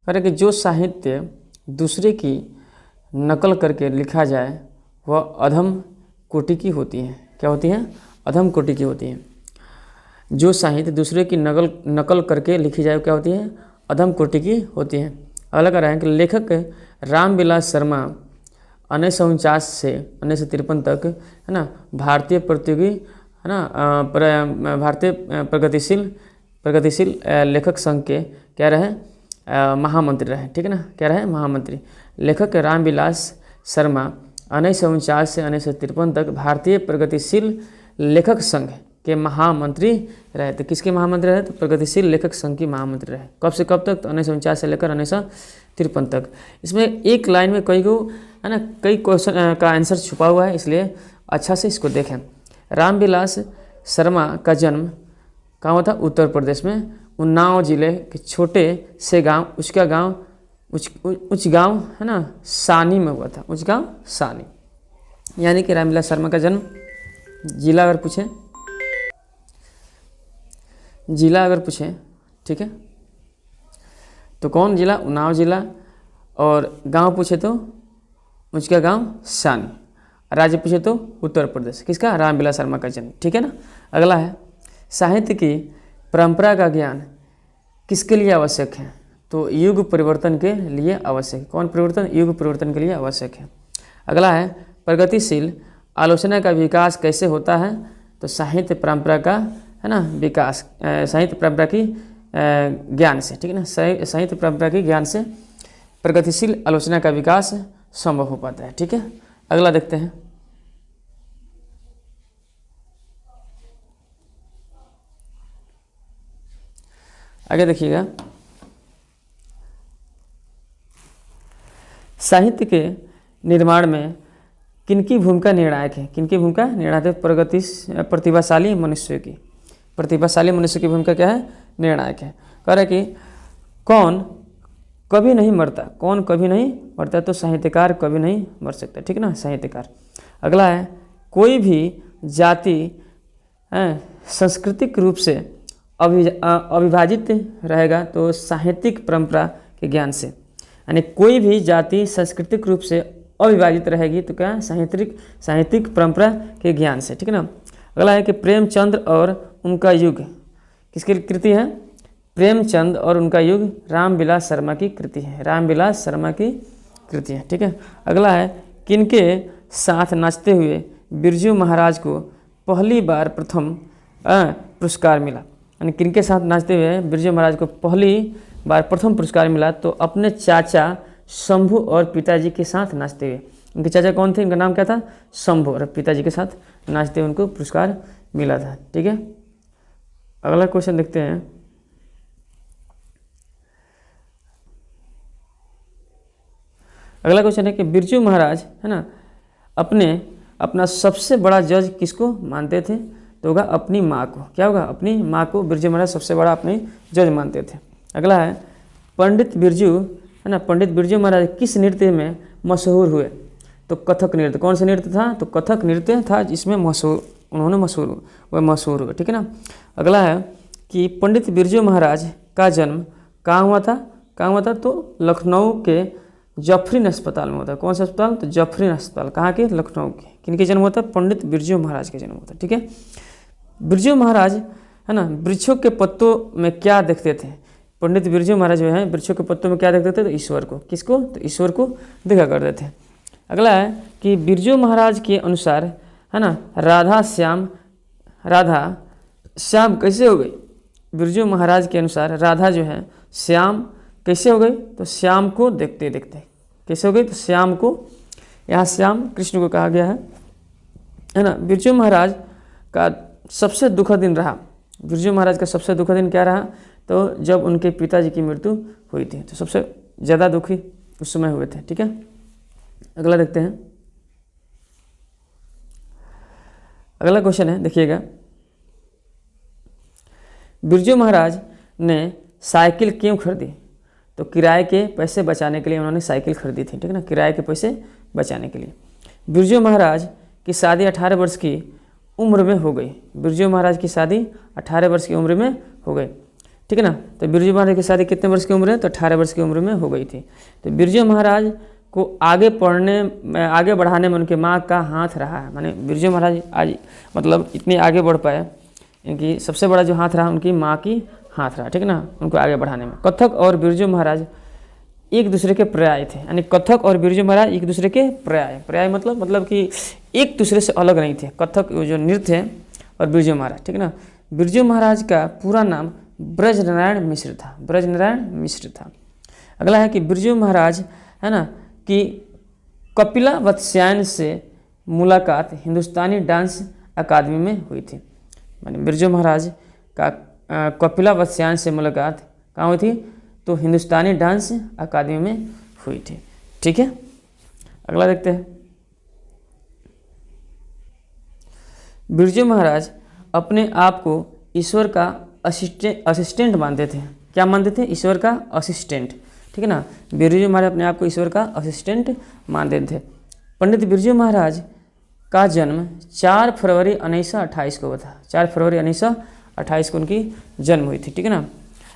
कह रहे कि जो साहित्य दूसरे की नकल करके लिखा जाए वह अधम कोटि की होती है। क्या होती है? अधम कोटि की होती है। जो साहित्य दूसरे की नकल करके लिखी जाए क्या होती है? अधम कोटि की होती है। अगला कह रहा है कि लेखक रामविलास शर्मा 1949 से 1953 तक है ना भारतीय प्रतियोगी है ना भारतीय प्रगतिशील लेखक संघ के क्या रहे? महामंत्री रहे। ठीक है ना, क्या रहे? महामंत्री। लेखक रामविलास शर्मा 1949 से 1953 तक भारतीय प्रगतिशील लेखक संघ के महामंत्री रहे। तो किसके महामंत्री रहे? तो प्रगतिशील लेखक संघ की महामंत्री रहे। कब से कब तक? तो 1949 से लेकर 1953 तक। इसमें एक लाइन में कई क्वेश्चन का आंसर छुपा हुआ है, इसलिए अच्छा से इसको देखें। रामविलास शर्मा का जन्म कहाँ हुआ था? उत्तर प्रदेश में उन्नाव जिले के छोटे से गांव उच गांव है ना सानी में हुआ था। उच गांव सानी, यानी कि रामविलास शर्मा का जन्म, जिला अगर पूछे ठीक है, तो कौन जिला? उन्नाव जिला। और गांव पूछे तो उसका गांव सानी। राज्य पूछे तो उत्तर प्रदेश। किसका? रामविलास शर्मा का जन्म। ठीक है ना। अगला है साहित्य की परंपरा का ज्ञान किसके लिए आवश्यक है? तो युग परिवर्तन के लिए आवश्यक है। कौन परिवर्तन? युग परिवर्तन के लिए आवश्यक है। अगला है प्रगतिशील आलोचना का विकास कैसे होता है? तो साहित्य परंपरा का है ना विकास साहित्य परंपरा की ज्ञान से। ठीक है ना, साहित्य परंपरा की ज्ञान से प्रगतिशील आलोचना का विकास संभव हो पाता है। ठीक है, अगला देखते हैं। आगे देखिएगा, साहित्य के निर्माण में किनकी भूमिका निर्णायक है? किनकी भूमिका निर्णायक है? प्रतिभाशाली मनुष्य की। प्रतिभाशाली मनुष्य की भूमिका क्या है? निर्णायक है। कह रहे कि कौन कभी नहीं मरता? कौन कभी नहीं मरता? तो साहित्यकार कभी नहीं मर सकता। ठीक है ना, साहित्यकार। अगला है कोई भी जाति सांस्कृतिक रूप से अविभाजित रहेगा तो साहित्यिक परंपरा के ज्ञान से। यानी कोई भी जाति सांस्कृतिक रूप से अविभाजित रहेगी तो क्या? साहित्यिक परंपरा के ज्ञान से। ठीक है ना। अगला है कि प्रेमचंद और उनका युग किसकी कृति है? प्रेमचंद और उनका युग रामविलास शर्मा की कृति है। रामविलास शर्मा की कृति है। ठीक है। अगला है किनके साथ नाचते हुए बिरजू महाराज को पहली बार प्रथम पुरस्कार मिला? यानी किनके साथ नाचते हुए बिरजू महाराज को पहली बार प्रथम पुरस्कार मिला? तो अपने चाचा शंभू और पिताजी के साथ नाचते हुए। उनके चाचा कौन थे? इनका नाम क्या था? शंभू। और पिताजी के साथ नाचते हुए उनको पुरस्कार मिला था। ठीक है, अगला क्वेश्चन देखते हैं। अगला क्वेश्चन है कि बिरजू महाराज है ना अपना सबसे बड़ा जज किसको मानते थे? तो होगा अपनी माँ को। क्या होगा? अपनी माँ को बिरजू महाराज सबसे बड़ा अपने जज मानते थे। अगला है पंडित बिरजू महाराज किस नृत्य में मशहूर हुए? तो कथक नृत्य। कौन सा नृत्य था? तो कथक नृत्य था जिसमें उन्होंने मशहूर हुए। ठीक है ना। अगला है कि पंडित बिरजू महाराज का जन्म कहाँ हुआ था? तो लखनऊ के जफरीन अस्पताल में होता है। कौन सा अस्पताल? तो जफरीन अस्पताल। कहाँ के? लखनऊ के। किनके जन्म होता है? पंडित बिरजू महाराज के जन्म होता है। ठीक है। बिरजू महाराज है ना वृक्षों के पत्तों में क्या देखते थे? पंडित बिरजू महाराज जो है वृक्षों के पत्तों में क्या देखते थे? तो ईश्वर को। किसको? तो ईश्वर को देखा करते थे। अगला है कि बिरजू महाराज के अनुसार है ना राधा श्याम कैसे हो गई? बिरजू महाराज के अनुसार राधा जो है श्याम कैसे हो गई? तो श्याम को देखते देखते कैसे हो गई? तो श्याम को, यहाँ श्याम कृष्ण को कहा गया है ना। बिरजू महाराज का सबसे दुखद दिन रहा। बिरजू महाराज का सबसे दुखद दिन क्या रहा? तो जब उनके पिताजी की मृत्यु हुई थी, तो सबसे ज़्यादा दुखी उस समय हुए थे। ठीक है, अगला देखते हैं। अगला क्वेश्चन है, देखिएगा। बिरजू महाराज ने साइकिल क्यों खरीदी? तो किराए के पैसे बचाने के लिए उन्होंने साइकिल खरीदी थी। ठीक है ना, किराए के पैसे बचाने के लिए। बिरजू महाराज की शादी 18 वर्ष की उम्र में हो गई। बिरजू महाराज की शादी 18 वर्ष की उम्र में हो गई। ठीक है ना। तो बिरजू महाराज की शादी कितने वर्ष की उम्र है, तो 18 वर्ष की उम्र में हो गई थी। तो बिरजू महाराज को आगे बढ़ाने में उनके माँ का हाथ रहा है, माने बिरजू महाराज आज मतलब इतने आगे बढ़ पाए, इनकी सबसे बड़ा जो हाथ रहा उनकी माँ की हाथ रहा, ठीक है ना, उनको आगे बढ़ाने में। कथक और बिरजू महाराज एक दूसरे के पर्याय थे, यानी कथक और बिरजू महाराज एक दूसरे के पर्याय मतलब कि एक दूसरे से अलग नहीं थे, कथक जो नृत्य है और बिरजू महाराज, ठीक है ना। बिरजू महाराज का पूरा नाम ब्रजनारायण मिश्र था। अगला है कि बिरजू महाराज है ना कि कपिला वत्स्यायन से मुलाकात हिंदुस्तानी डांस अकादमी में हुई थी। माने बिरजू महाराज का कपिला वत्स्यायन से मुलाकात कहाँ हुई थी, तो हिंदुस्तानी डांस अकादमी में हुई थी। ठीक है, अगला देखते हैं। बिरजू महाराज अपने आप को ईश्वर का असिस्टेंट मानते थे। क्या मानते थे, ईश्वर का असिस्टेंट, ठीक है ना। बिरजू महाराज अपने आप को ईश्वर का असिस्टेंट मानते थे। पंडित बिरजू महाराज का जन्म 4 फरवरी 1928 को हुआ था। 4 फरवरी 1928 को उनकी जन्म हुई थी, ठीक है ना।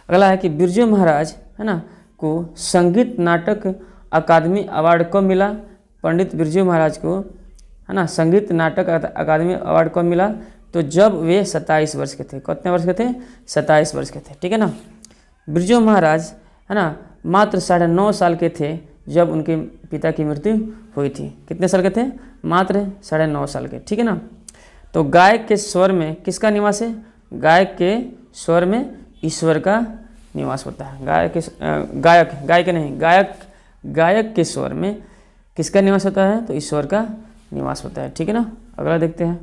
अगला है कि बिरजू महाराज है ना को संगीत नाटक अकादमी अवार्ड कब मिला। पंडित बिरजू महाराज को है ना संगीत नाटक अकादमी अवार्ड कब मिला, तो जब वे 27 वर्ष के थे। कितने वर्ष के थे, 27 वर्ष के थे, ठीक है ना। बिरजू महाराज है ना मात्र 9.5 साल के थे जब उनके पिता की मृत्यु हुई थी। कितने साल के थे, मात्र 9.5 साल के, ठीक है ना। तो गायक के स्वर में किसका निवास है, गायक के स्वर में ईश्वर का निवास होता है। गायक के स्वर में किसका निवास होता है, तो ईश्वर का निवास होता है, ठीक है ना। अगला देखते हैं।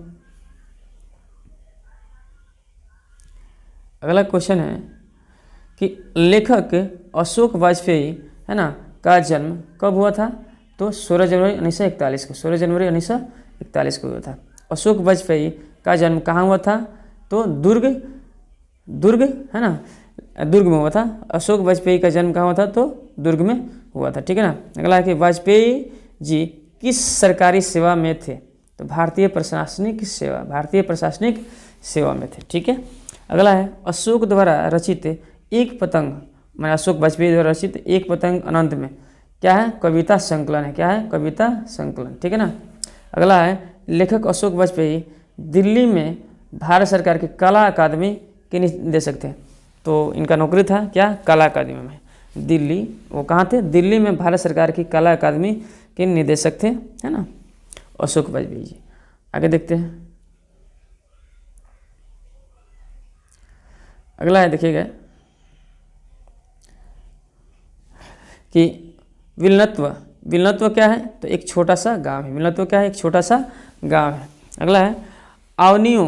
अगला क्वेश्चन है कि लेखक अशोक वाजपेयी है ना का जन्म कब हुआ था, तो 16 जनवरी 1941 को, 16 जनवरी 1941 को हुआ था। अशोक वाजपेयी का जन्म कहाँ हुआ था, तो दुर्ग है ना, दुर्ग में हुआ था। अशोक वाजपेयी का जन्म कहाँ हुआ था, तो दुर्ग में हुआ था, ठीक है ना। अगला है कि वाजपेयी जी किस सरकारी सेवा में थे, तो भारतीय प्रशासनिक सेवा में थे, ठीक है। अगला है अशोक द्वारा रचित एक पतंग, मैं अशोक वाजपेयी द्वारा रचित एक पतंग अनंत में क्या है, कविता संकलन है, क्या है, कविता संकलन, ठीक है ना। अगला है लेखक अशोक वाजपेयी दिल्ली में भारत सरकार की कला अकादमी के निदेशक थे। तो इनका नौकरी था क्या, कला अकादमी में दिल्ली, वो कहाँ थे, दिल्ली में भारत सरकार की कला अकादमी के निदेशक थे, है ना, अशोक वाजपेयी जी। आगे देखते हैं। अगला है देखिएगा कि विलनत्व क्या है, तो एक छोटा सा गांव है। विलनत्व क्या है, एक छोटा सा गांव है। अगला है आवनियो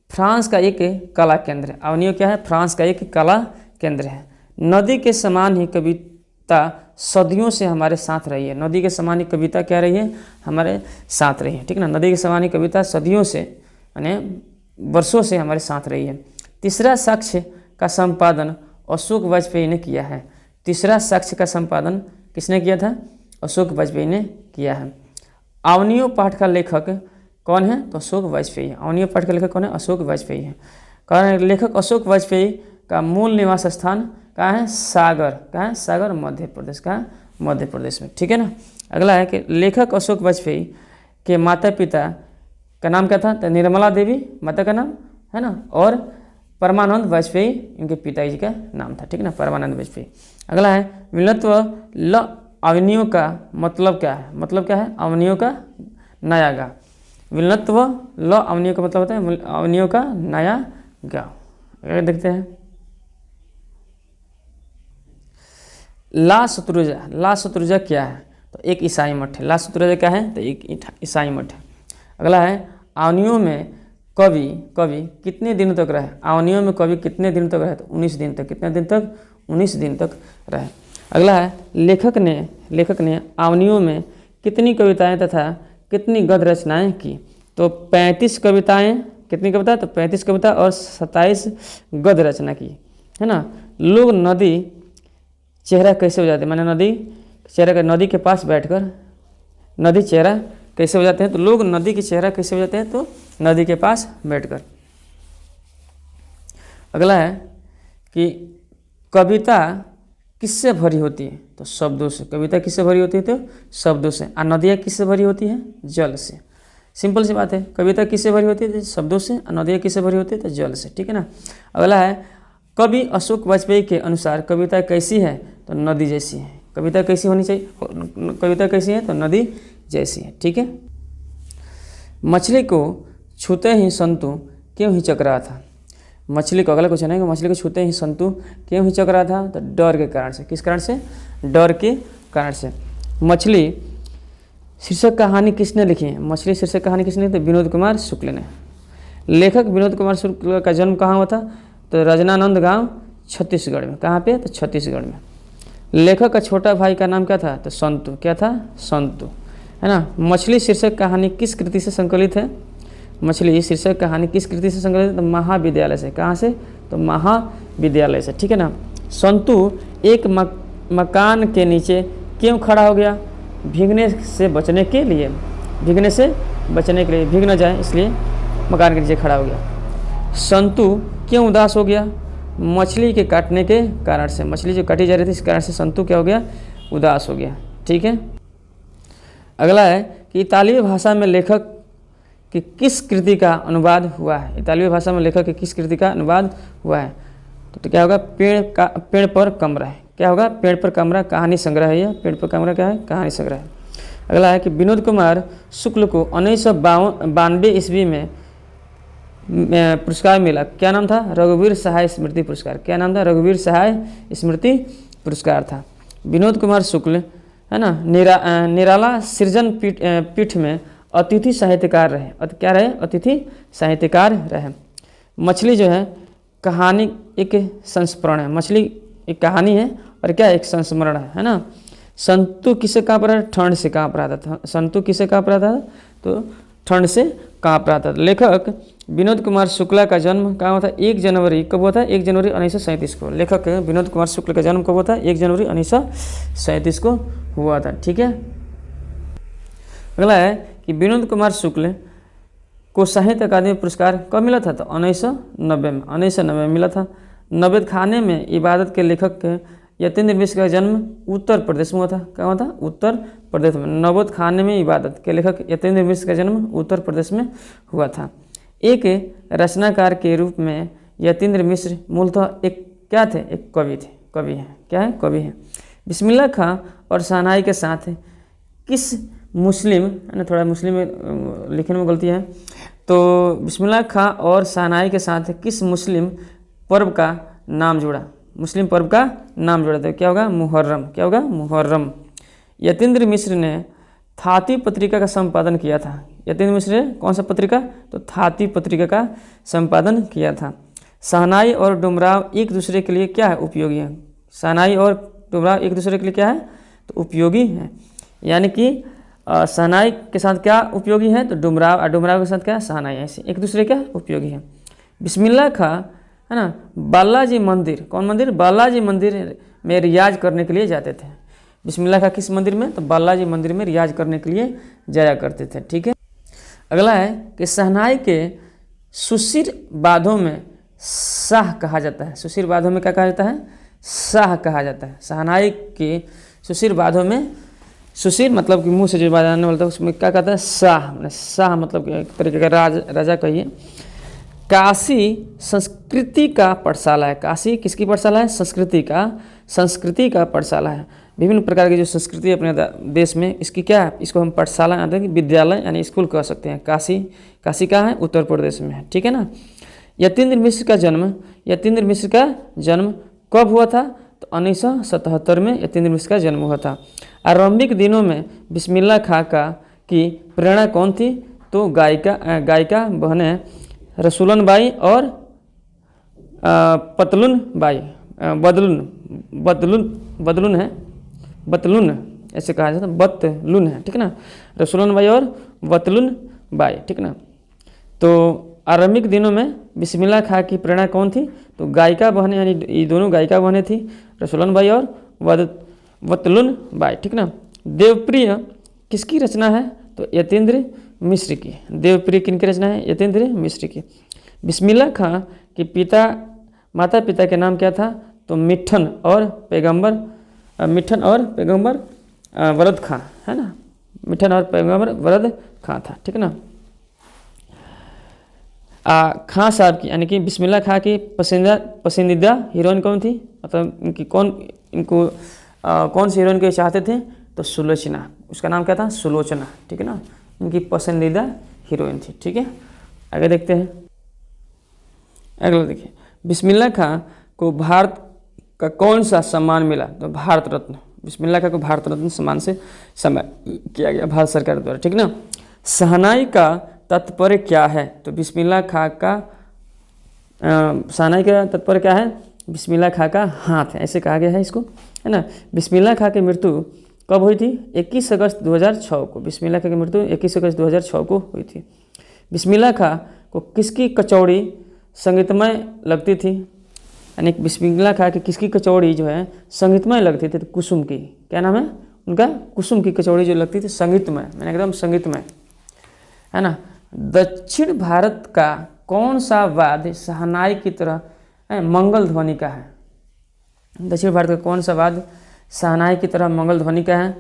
फ्रांस का एक कला केंद्र है। आवनियो क्या है, फ्रांस का एक कला केंद्र है। नदी के समान ही कविता सदियों से हमारे साथ रही है। नदी के समान ही कविता क्या रही है, हमारे साथ रही है, ठीक है ना। नदी के समान ही कविता सदियों से यानी वर्षों से हमारे साथ रही है। तीसरा साक्ष्य का संपादन अशोक वाजपेयी ने किया है। तीसरा साक्ष्य का संपादन किसने किया था, अशोक वाजपेयी ने किया है। आवनियो पाठ का लेखक कौन है, तो अशोक वाजपेयी है। आवनियो पाठ का लेखक कौन है, अशोक वाजपेयी है। कारण लेखक अशोक वाजपेयी का मूल निवास स्थान कहाँ है, सागर, कहाँ है, सागर मध्य प्रदेश, कहाँ, मध्य प्रदेश में, ठीक है ना। अगला है कि लेखक अशोक वाजपेयी के माता पिता का नाम क्या था, तो निर्मला देवी माता का नाम है ना, और परमानंद वाजपेयी इनके पिताजी का नाम था, ठीक है ना, परमानंद वाजपेयी। अगला है विलत्व ल अवनियों का मतलब क्या है, मतलब क्या है, अवनियों का नया गाँव। विलत्व ल अवनियों का मतलब होता है अवनियों का नया गाँव। अगर देखते हैं ला शत्रुंजा क्या है, तो एक ईसाई मठ है। ला शत्रुंजा क्या है, तो एक ईसाई मठ है। अगला है आवनियों में कवि कितने दिनों तक रहे। आवनियों में कवि कितने दिन तक रहे, तो 19 दिन तक। कितने दिन तक, 19 दिन तक रहे। अगला है लेखक ने आवनियों में कितनी कविताएं तथा कितनी गद्य रचनाएं की, तो 35 कविताएं। कितनी कविता, तो 35 कविता और 27 गद्य रचना की, है ना। लोग नदी चेहरा कैसे हो जाते हैं, माने नदी के पास बैठकर नदी चेहरा कैसे हो जाते हैं, तो लोग नदी के चेहरा कैसे हो जाते हैं, तो नदी के पास बैठकर। अगला है कि कविता किससे भरी होती है? तो शब्दों से। कविता किससे भरी होती है? तो शब्दों से। और नदियाँ किससे भरी होती है? जल से। सिंपल सी बात है। कविता किससे भरी होती है? तो शब्दों से। और नदियाँ किससे भरी होती है? तो जल से। ठीक है ना। अगला है, कवि अशोक वाजपेयी के अनुसार कविता कैसी है? तो नदी जैसी है। कविता कैसी होनी चाहिए? कविता कैसी है? तो नदी जैसी है। ठीक है। मछली को छूते ही संतु क्यों हिचक रहा था? मछली को, अगला क्वेश्चन है कि मछली को छूते ही संतु क्यों हिचक रहा था? तो डर के कारण से। किस कारण से? डर के कारण से। मछली शीर्षक कहानी किसने लिखी है? मछली शीर्षक कहानी किसने लिखी? तो विनोद कुमार शुक्ल ने। लेखक विनोद कुमार शुक्ल का जन्म कहाँ हुआ था? तो रजनानंद गांव, छत्तीसगढ़ में। कहाँ पे? तो छत्तीसगढ़ में। लेखक का छोटा भाई का नाम क्या था? तो संतु। क्या था? संतु, है ना। मछली शीर्षक कहानी किस कृति से संकलित है? मछली शीर्षक कहानी किस कृति से संकलित है? तो महाविद्यालय से। कहाँ से? तो महाविद्यालय से। ठीक है ना। संतु एक मकान के नीचे क्यों खड़ा हो गया? भीगने से बचने के लिए। भीगने से बचने के लिए, भीग न जाए इसलिए मकान के नीचे खड़ा हो गया। संतु क्यों उदास हो गया? मछली के काटने के कारण से। मछली जो काटी जा रही थी इस कारण से संतु क्या हो गया? उदास हो गया। ठीक है। अगला है कि इतालवी भाषा में लेखक की किस कृति का अनुवाद हुआ है? इतालवी भाषा में लेखक की किस कृति का अनुवाद हुआ है? तो क्या होगा? पेड़ पर कमरा है। क्या होगा? पेड़ पर कमरा कहानी संग्रह है। यह पेड़ पर कमरा क्या है? कहानी संग्रह है। अगला है कि विनोद कुमार शुक्ल को 1992 ईस्वी में पुरस्कार मिला। क्या नाम था? रघुवीर सहाय स्मृति पुरस्कार। क्या नाम था? रघुवीर सहाय स्मृति पुरस्कार था। विनोद कुमार शुक्ल, है ना, निराला सृजन पीठ में अतिथि साहित्यकार रहे। क्या रहे? अतिथि साहित्यकार रहे। मछली जो है कहानी एक संस्मरण है। मछली एक कहानी है और क्या एक संस्मरण है ना। संतु किससे काँप रहा था? ठंड से काँप रहा था। संतु किससे काँप रहा था? तो ठंड से काँप रहा था। लेखक विनोद कुमार शुक्ला का जन्म कहाँ हुआ था? 1 जनवरी। कब हुआ था? 1 जनवरी 1937 को। लेखक विनोद कुमार शुक्ल का जन्म कब हुआ था? 1 जनवरी 1937 को हुआ था। ठीक है। अगला है कि विनोद कुमार शुक्ल को साहित्य अकादमी पुरस्कार कब मिला था? तो 1990 में। 1990 में मिला था। नवेद खाने में इबादत के लेखक यतीन्द्र मिश्र का जन्म उत्तर प्रदेश में हुआ था। कहाँ हुआ था? उत्तर प्रदेश में। नवोद खाने में इबादत के लेखक यतीन्द्र मिश्र का जन्म उत्तर प्रदेश में हुआ था। एक रचनाकार के रूप में यतीन्द्र मिश्र मूलतः एक क्या थे? एक कवि थे। कवि हैं। क्या है? कवि हैं। बिस्मिल्लाह खां और शहनाई के साथ किस मुस्लिम, है ना, थोड़ा मुस्लिम में लिखने में गलती है, तो बिस्मिल्लाह खां और शहनाई के साथ किस मुस्लिम पर्व का नाम जुड़ा? मुस्लिम पर्व का नाम जुड़ा। तो क्या होगा? मुहर्रम। क्या होगा? मुहर्रम। यतीन्द्र मिश्र ने थाती पत्रिका का संपादन किया था। यतीन्द्र मिश्र ने कौन सा पत्रिका? तो थाती पत्रिका का संपादन किया था। शहनाई और डुमराव एक दूसरे के लिए क्या है? उपयोगी है। शहनाई और डुमराव एक दूसरे के लिए क्या है? तो उपयोगी है। यानी कि शहनाई के साथ क्या उपयोगी है? तो डुमराव, और डुमराव के साथ क्या? शहनाई। ऐसे एक दूसरे क्या उपयोगी है। बिस्मिल्लाह खां, है ना, बालाजी मंदिर, कौन मंदिर? बालाजी मंदिर में रियाज करने के लिए जाते थे। बिस्मिल्लाह खां किस मंदिर में? तो बालाजी मंदिर में रियाज करने के लिए जाया करते थे। ठीक है। अगला है कि शहनाई के सुशिर बाधों में शाह कहा जाता है। सुशिर बाधों में क्या कहा जाता है? शाह कहा जाता है। शहनाई के सुशिर बाधों में, सुशिर मतलब कि मुंह से जो बजाने वाला था उसमें क्या कहता है? शाह। शाह मतलब एक तरीके का राजा कहिए। काशी संस्कृति का पाठशाला है। काशी किसकी पाठशाला है? संस्कृति का पाठशाला है। विभिन्न प्रकार की जो संस्कृति अपने देश में, इसकी क्या है? इसको हम पाठशाला यानी कि विद्यालय यानी स्कूल कह सकते हैं। काशी का है? उत्तर प्रदेश में है। ठीक है ना। यतीन्द्र मिश्र का जन्म कब हुआ था? तो 1977 में यतीन्द्र मिश्र का जन्म हुआ था। आरंभिक दिनों में बिस्मिल्लाह खां की प्रेरणा कौन थी? तो गायिका बहनें रसूलन बाई और पतलुन बाई, बदलुन है, बतलुन ऐसे कहा जाता है, बतलुन है। ठीक है ना। रसूलन बाई और बतलुन बाई। ठीक है ना। तो आरंभिक दिनों में बिस्मिल्लाह खां की प्रेरणा कौन थी? तो गायिका बहनें, यानी ये दोनों गायिका बहनें थी, रसूलन बाई और बतलुन बाई। ठीक ना। देवप्रिय किसकी रचना है? तो यतीन्द्र मिश्र की। देवप्रिय किनकी रचना है? यतीन्द्र मिश्र की। बिस्मिल्लाह खां के माता पिता के नाम क्या था? तो मिठन और पैगंबर वरद खां, है ना, मिठन और पैगंबर वरद खां था, ठीक है ना। खां साहब की यानी कि बिस्मिल्लाह खां की पसंदीदा हीरोइन कौन थी, मतलब इनको कौन सी हीरोइन को चाहते थे, तो सुलोचना, उसका नाम क्या था, सुलोचना, ठीक है ना, इनकी पसंदीदा हीरोइन थी, ठीक है। आगे देखते हैं, अगला देखिए, बिस्मिल्लाह खां को भारत का कौन सा सम्मान मिला, तो भारत रत्न, बिस्मिल्लाह खां को भारत रत्न सम्मान से सम्मान किया गया भारत सरकार द्वारा, ठीक ना। शहनाई का तात्पर्य क्या है, तो बिस्मिल्लाह खां का शहनाई का तात्पर्य क्या है, बिस्मिल्लाह खां का हाथ, ऐसे कहा गया है इसको, है ना। बिस्मिल्लाह खां की मृत्यु कब हुई थी, 21 अगस्त 2006 को, बिस्मिल्लाह खां की मृत्यु 21 अगस्त 2006 को हुई थी। बिस्मिल्लाह खां को किसकी कचौड़ी संगीतमय लगती थी, यानी बिस्मिल्लाह खां की किसकी कचौड़ी जो है संगीतमय लगती थी, तो कुसुम की, क्या नाम है उनका, कुसुम की कचौड़ी जो लगती थी संगीतमय, मैंने एकदम संगीतमय, है ना। दक्षिण भारत का कौन सा वाद्य शहनाई की तरह मंगल ध्वनि का है, दक्षिण भारत का कौन सा वाद्य शहनाई की तरह मंगल ध्वनि का है,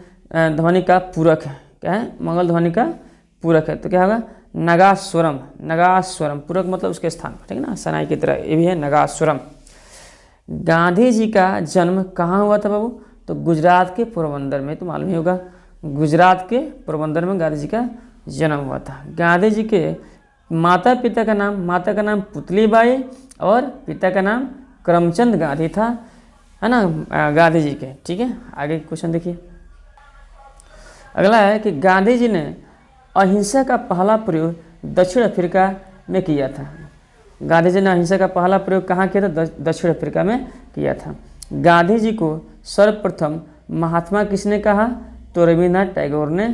ध्वनि का पूरक है, क्या है, मंगल ध्वनि का पूरक है, तो क्या होगा, नगास्वरम, नगास्वरम, पूरक मतलब उसके स्थान पर, ठीक है ना, शहनाई की तरह ये भी है नगास्वरम। गांधी जी का जन्म कहाँ हुआ था बाबू, तो गुजरात के पोरबंदर में, तो मालूम ही होगा, गुजरात के पोरबंदर में गांधी जी का जन्म हुआ था। गांधी जी के माता का नाम पुतली बाई और पिता का नाम करमचंद गांधी था, है ना, गांधी जी के, ठीक है। आगे क्वेश्चन देखिए, अगला है कि गांधी जी ने अहिंसा का पहला प्रयोग दक्षिण अफ्रीका में किया था, गांधी जी ने अहिंसा का पहला प्रयोग कहाँ किया था, दक्षिण अफ्रीका में किया था। गांधी जी को सर्वप्रथम महात्मा किसने कहा, तो रविन्द्रनाथ टैगोर ने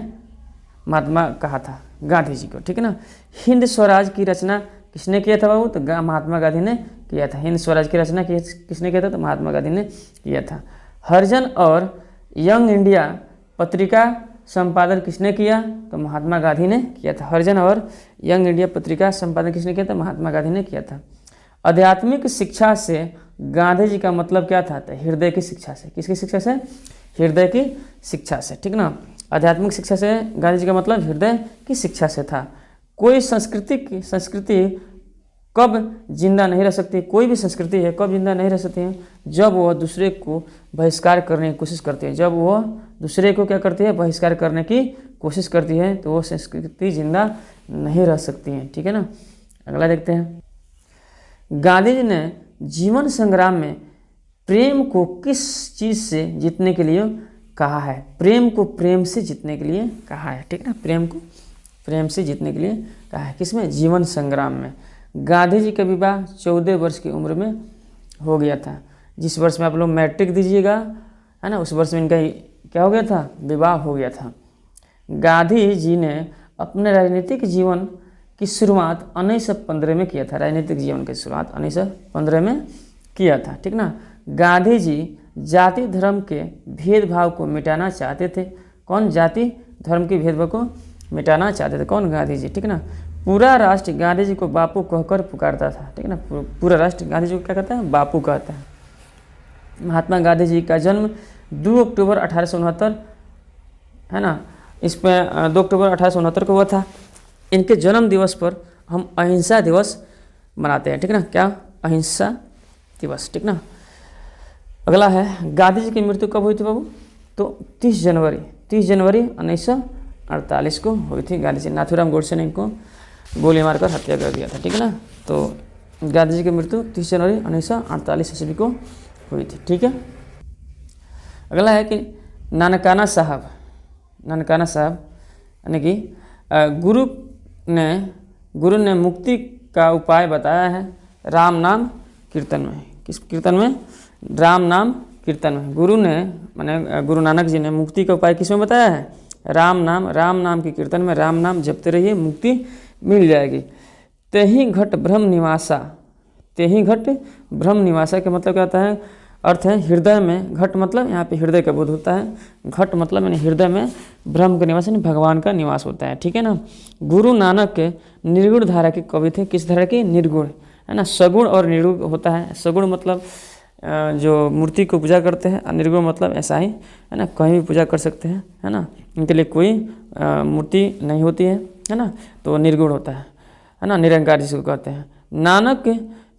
महात्मा कहा था गांधी जी को, ठीक है ना। हिंद स्वराज की रचना किसने किया था बाबू, तो महात्मा गांधी ने किया था, हिंद स्वराज की रचना किसने किया था, तो महात्मा गांधी ने किया था। हरिजन और यंग इंडिया पत्रिका संपादन किसने किया, तो महात्मा गांधी ने किया था। हरिजन और यंग इंडिया पत्रिका संपादन किसने किया था, महात्मा गांधी ने किया था। आध्यात्मिक शिक्षा से गांधी जी का मतलब क्या था, तो हृदय की शिक्षा से, किसकी शिक्षा से, हृदय की शिक्षा से, ठीक ना। आध्यात्मिक शिक्षा से गांधी जी का मतलब हृदय की शिक्षा से था। कोई संस्कृति कब जिंदा नहीं रह सकती, कोई भी संस्कृति है कब जिंदा नहीं रह सकती है, जब वह दूसरे को बहिष्कार करने की कोशिश करती है, जब वह दूसरे को क्या करती है, बहिष्कार करने की कोशिश करती है, तो वो संस्कृति जिंदा नहीं रह सकती है, ठीक है ना। अगला देखते हैं, गांधी जी ने जीवन संग्राम में प्रेम को किस चीज़ से जीतने के लिए कहा है, प्रेम को प्रेम से जीतने के लिए कहा है, ठीक है ना, प्रेम को प्रेम से जीतने के लिए कहा है, किसमें, जीवन संग्राम में। गांधी जी का विवाह 14 वर्ष की उम्र में हो गया था, जिस वर्ष में आप लोग मैट्रिक दीजिएगा, है ना, उस वर्ष में इनका क्या हो गया था, विवाह हो गया था। गांधी जी ने अपने राजनीतिक जीवन की शुरुआत 1915 में किया था, राजनीतिक जीवन की शुरुआत 1915 में किया था, ठीक ना। गांधी जी जाति धर्म के भेदभाव को मिटाना चाहते थे, कौन, जाति धर्म के भेदभाव को मिटाना चाहते थे, कौन, गांधी जी, ठीक ना। पूरा राष्ट्र गांधी जी को बापू कहकर पुकारता था, ठीक है ना, पूरा राष्ट्र गांधी जी को क्या कहता है, बापू कहता है। महात्मा गांधी जी का जन्म 2 अक्टूबर 1869, है ना, इसमें 2 अक्टूबर 1869 को हुआ था। इनके जन्म दिवस पर हम अहिंसा दिवस मनाते हैं, ठीक ना, क्या, अहिंसा दिवस, ठीक ना। अगला है, गांधी जी की मृत्यु कब हुई थी बाबू, तो 30 जनवरी 1948 को हुई थी। गांधी जी, नाथूराम गोडसे ने इनको गोली मारकर हत्या कर दिया था, ठीक है ना। तो गांधी जी की मृत्यु 30 जनवरी 1948 ईस्वी को हुई थी, ठीक है। अगला है कि नानकाना साहब यानी कि गुरु ने मुक्ति का उपाय बताया है राम नाम कीर्तन में, किस कीर्तन में, राम नाम कीर्तन में। गुरु ने माने गुरु नानक जी ने मुक्ति का उपाय किस में बताया है, राम नाम की कीर्तन में, राम नाम जपते रहिए मुक्ति मिल जाएगी। तेहि घट ब्रह्म निवासा के मतलब क्या होता है, अर्थ है हृदय में, घट मतलब यहाँ पे हृदय का बोध होता है, घट मतलब यानी हृदय में ब्रह्म का निवास यानी भगवान का निवास होता है, ठीक है ना। गुरु नानक के निर्गुण धारा के कवि थे, किस धारा की, निर्गुण, है ना। सगुण और निर्गुण होता है, सगुण मतलब जो मूर्ति को पूजा करते हैं, निर्गुण मतलब ऐसा ही है ना, कहीं भी पूजा कर सकते हैं, है ना, इनके लिए कोई मूर्ति नहीं होती है ना, तो निर्गुण होता है ना, निरंकार जिसको कहते हैं। नानक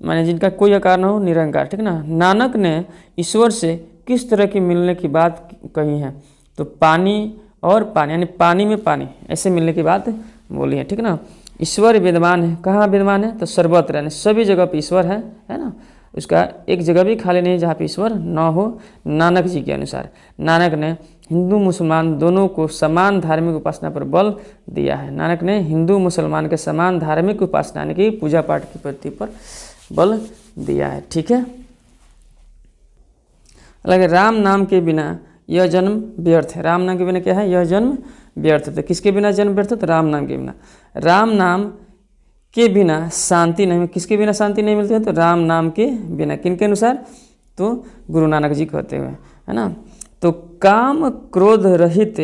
माने जिनका कोई आकार न हो, निरंकार, ठीक ना। नानक ने ईश्वर से किस तरह की मिलने की बात कही है, तो पानी और पानी यानी पानी में पानी ऐसे मिलने की बात बोली है, ठीक ना। ईश्वर विद्यमान है, कहाँ विद्यमान है, तो सर्वत्र यानी सभी जगह पे ईश्वर है ना, उसका एक जगह भी खाली नहीं जहाँ पे ईश्वर न हो। नानक जी के अनुसार नानक ने हिंदू मुसलमान दोनों को समान धार्मिक उपासना पर बल दिया है। नानक ने हिंदू मुसलमान के समान धार्मिक उपासना यानी कि पूजा पाठ की पद्धति पर बल दिया है, ठीक है। अलग राम नाम के बिना यह जन्म व्यर्थ है। राम नाम के बिना क्या है, यह जन्म व्यर्थ है। तो किसके बिना जन्म व्यर्थ है, तो राम नाम के बिना। राम नाम के बिना शांति नहीं, किसके बिना शांति नहीं मिलती है, तो राम नाम के बिना। किन के अनुसार, तो गुरु नानक जी कहते हुए, है ना। तो काम क्रोध रहित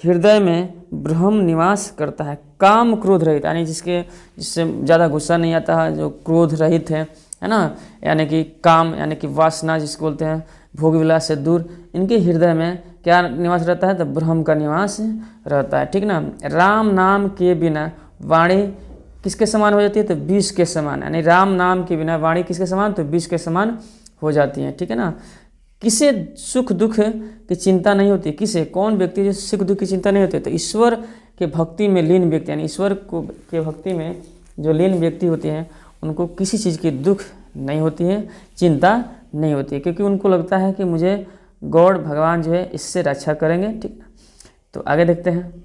हृदय में ब्रह्म निवास करता है। काम क्रोध रहित यानी जिससे ज़्यादा गुस्सा नहीं आता है, जो क्रोध रहित है ना, यानी कि काम यानी कि वासना जिसको बोलते हैं, भोग विलास से दूर, इनके हृदय में क्या निवास रहता है, तो ब्रह्म का निवास रहता है, ठीक ना। राम नाम के बिना वाणी किसके समान हो जाती है, तो विष के समान, यानी राम नाम के बिना वाणी किसके समान, तो विष के समान हो जाती है, ठीक है ना। किसे सुख दुख की चिंता नहीं होती, किसे, कौन व्यक्ति जो सुख दुख की चिंता नहीं होती, तो ईश्वर के भक्ति में लीन व्यक्ति, यानी ईश्वर को के भक्ति में जो लीन व्यक्ति होते हैं उनको किसी चीज़ की दुख नहीं होती है, चिंता नहीं होती है, क्योंकि उनको लगता है कि मुझे गॉड भगवान जो है इससे रक्षा करेंगे, ठीक ना। तो आगे देखते हैं।